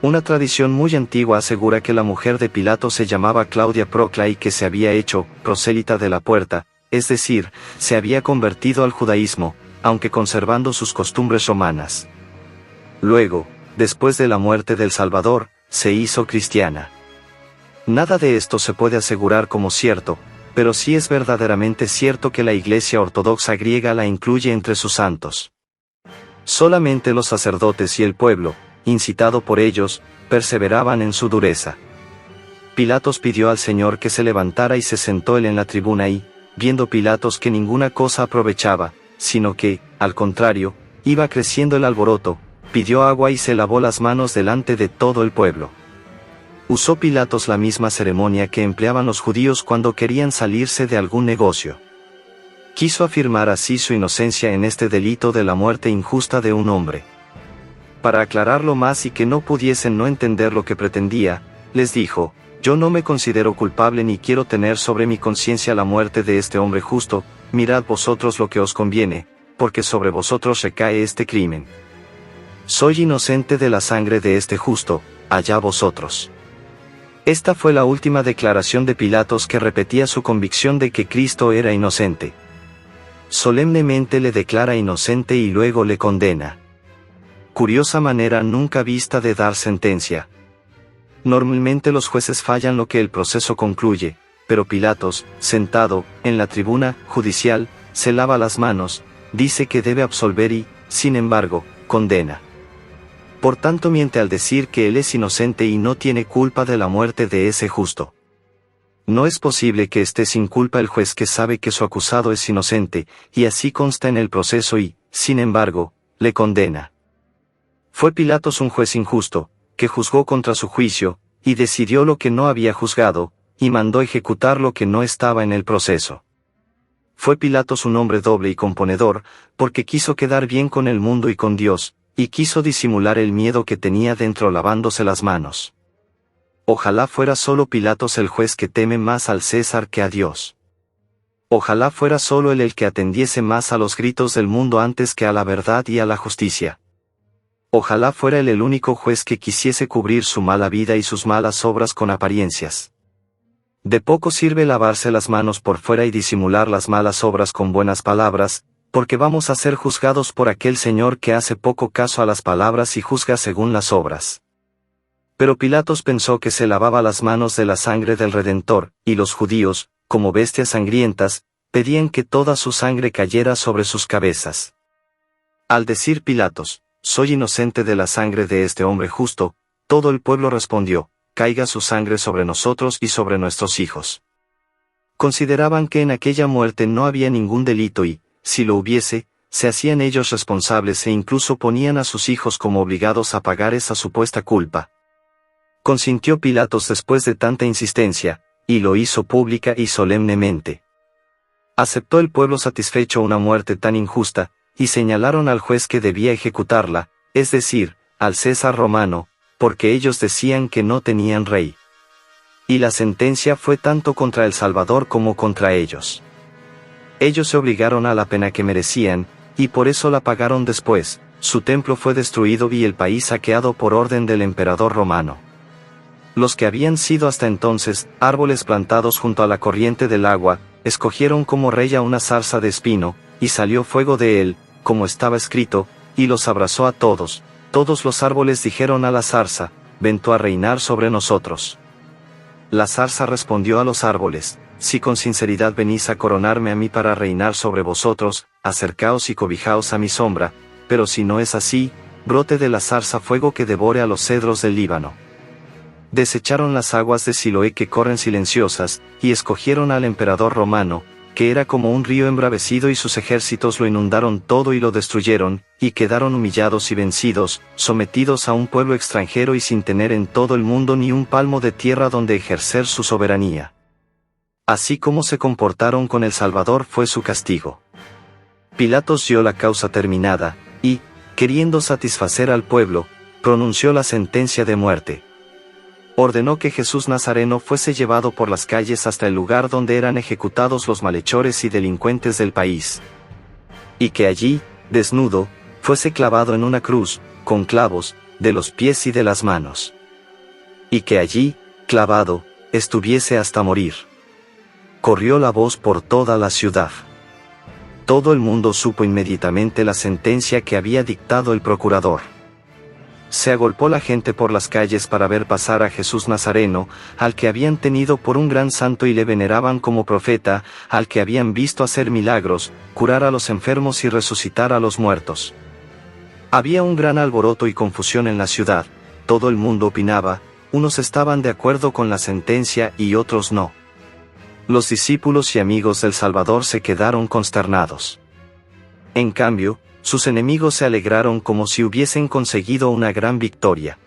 Una tradición muy antigua asegura que la mujer de Pilato se llamaba Claudia Procla y que se había hecho prosélita de la puerta, es decir, se había convertido al judaísmo, aunque conservando sus costumbres romanas. Luego, después de la muerte del Salvador, se hizo cristiana. Nada de esto se puede asegurar como cierto, pero sí es verdaderamente cierto que la Iglesia Ortodoxa griega la incluye entre sus santos. Solamente los sacerdotes y el pueblo, incitado por ellos, perseveraban en su dureza. Pilatos pidió al Señor que se levantara y se sentó él en la tribuna y, viendo Pilatos que ninguna cosa aprovechaba, sino que, al contrario, iba creciendo el alboroto, pidió agua y se lavó las manos delante de todo el pueblo. Usó Pilatos la misma ceremonia que empleaban los judíos cuando querían salirse de algún negocio. Quiso afirmar así su inocencia en este delito de la muerte injusta de un hombre. Para aclararlo más y que no pudiesen no entender lo que pretendía, les dijo: yo no me considero culpable ni quiero tener sobre mi conciencia la muerte de este hombre justo, mirad vosotros lo que os conviene, porque sobre vosotros recae este crimen. Soy inocente de la sangre de este justo, allá vosotros. Esta fue la última declaración de Pilatos que repetía su convicción de que Cristo era inocente. Solemnemente le declara inocente y luego le condena. curiosa manera nunca vista de dar sentencia. Normalmente los jueces fallan lo que el proceso concluye, pero Pilatos, sentado en la tribuna judicial, se lava las manos, dice que debe absolver y, sin embargo, condena. Por tanto miente al decir que él es inocente y no tiene culpa de la muerte de ese justo. No es posible que esté sin culpa el juez que sabe que su acusado es inocente, y así consta en el proceso y, sin embargo, le condena. Fue Pilatos un juez injusto, que juzgó contra su juicio, y decidió lo que no había juzgado, y mandó ejecutar lo que no estaba en el proceso. Fue Pilatos un hombre doble y componedor, porque quiso quedar bien con el mundo y con Dios, y quiso disimular el miedo que tenía dentro lavándose las manos. Ojalá fuera solo Pilatos el juez que teme más al César que a Dios. Ojalá fuera solo él el que atendiese más a los gritos del mundo antes que a la verdad y a la justicia. Ojalá fuera él el único juez que quisiese cubrir su mala vida y sus malas obras con apariencias. De poco sirve lavarse las manos por fuera y disimular las malas obras con buenas palabras, porque vamos a ser juzgados por aquel Señor que hace poco caso a las palabras y juzga según las obras. Pero Pilatos pensó que se lavaba las manos de la sangre del Redentor, y los judíos, como bestias sangrientas, pedían que toda su sangre cayera sobre sus cabezas. Al decir Pilatos, soy inocente de la sangre de este hombre justo, todo el pueblo respondió, caiga su sangre sobre nosotros y sobre nuestros hijos. Consideraban que en aquella muerte no había ningún delito y, si lo hubiese, se hacían ellos responsables e incluso ponían a sus hijos como obligados a pagar esa supuesta culpa. Consintió Pilatos después de tanta insistencia, y lo hizo pública y solemnemente. Aceptó el pueblo satisfecho una muerte tan injusta, y señalaron al juez que debía ejecutarla, es decir, al César romano, porque ellos decían que no tenían rey. Y la sentencia fue tanto contra el Salvador como contra ellos. Ellos se obligaron a la pena que merecían, y por eso la pagaron después, su templo fue destruido y el país saqueado por orden del emperador romano. Los que habían sido hasta entonces árboles plantados junto a la corriente del agua, escogieron como rey a una zarza de espino, y salió fuego de él, como estaba escrito, y los abrazó a todos. Todos los árboles dijeron a la zarza, ven tú a reinar sobre nosotros. La zarza respondió a los árboles, si con sinceridad venís a coronarme a mí para reinar sobre vosotros, acercaos y cobijaos a mi sombra, pero si no es así, brote de la zarza fuego que devore a los cedros del Líbano. Desecharon las aguas de Siloé que corren silenciosas, y escogieron al emperador romano, que era como un río embravecido y sus ejércitos lo inundaron todo y lo destruyeron, y quedaron humillados y vencidos, sometidos a un pueblo extranjero y sin tener en todo el mundo ni un palmo de tierra donde ejercer su soberanía. Así como se comportaron con el Salvador fue su castigo. Pilatos dio la causa terminada, y, queriendo satisfacer al pueblo, pronunció la sentencia de muerte. Ordenó que Jesús Nazareno fuese llevado por las calles hasta el lugar donde eran ejecutados los malhechores y delincuentes del país. Y que allí, desnudo, fuese clavado en una cruz, con clavos, de los pies y de las manos. Y que allí, clavado, estuviese hasta morir. Corrió la voz por toda la ciudad. Todo el mundo supo inmediatamente la sentencia que había dictado el procurador. Se agolpó la gente por las calles para ver pasar a Jesús Nazareno, al que habían tenido por un gran santo y le veneraban como profeta, al que habían visto hacer milagros, curar a los enfermos y resucitar a los muertos. Había un gran alboroto y confusión en la ciudad, todo el mundo opinaba, unos estaban de acuerdo con la sentencia y otros no. Los discípulos y amigos del Salvador se quedaron consternados. En cambio, sus enemigos se alegraron como si hubiesen conseguido una gran victoria.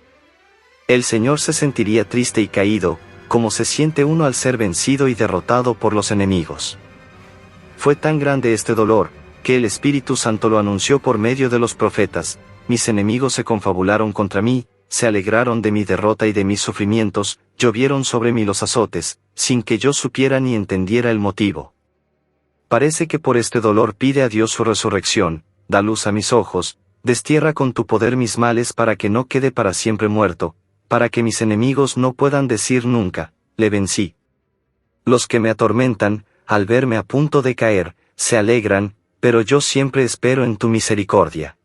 El Señor se sentiría triste y caído, como se siente uno al ser vencido y derrotado por los enemigos. Fue tan grande este dolor, que el Espíritu Santo lo anunció por medio de los profetas, mis enemigos se confabularon contra mí, se alegraron de mi derrota y de mis sufrimientos, llovieron sobre mí los azotes, sin que yo supiera ni entendiera el motivo. Parece que por este dolor pide a Dios su resurrección. Da luz a mis ojos, destierra con tu poder mis males para que no quede para siempre muerto, para que mis enemigos no puedan decir nunca, le vencí. Los que me atormentan, al verme a punto de caer, se alegran, pero yo siempre espero en tu misericordia.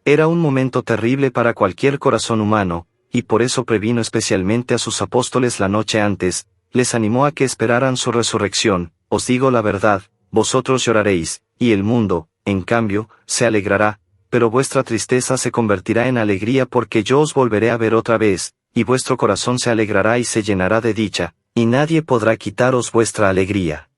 Era un momento terrible para cualquier corazón humano, y por eso previno especialmente a sus apóstoles la noche antes, les animó a que esperaran su resurrección. Os digo la verdad, vosotros lloraréis, y el mundo, en cambio, se alegrará, pero vuestra tristeza se convertirá en alegría porque yo os volveré a ver otra vez, y vuestro corazón se alegrará y se llenará de dicha, y nadie podrá quitaros vuestra alegría.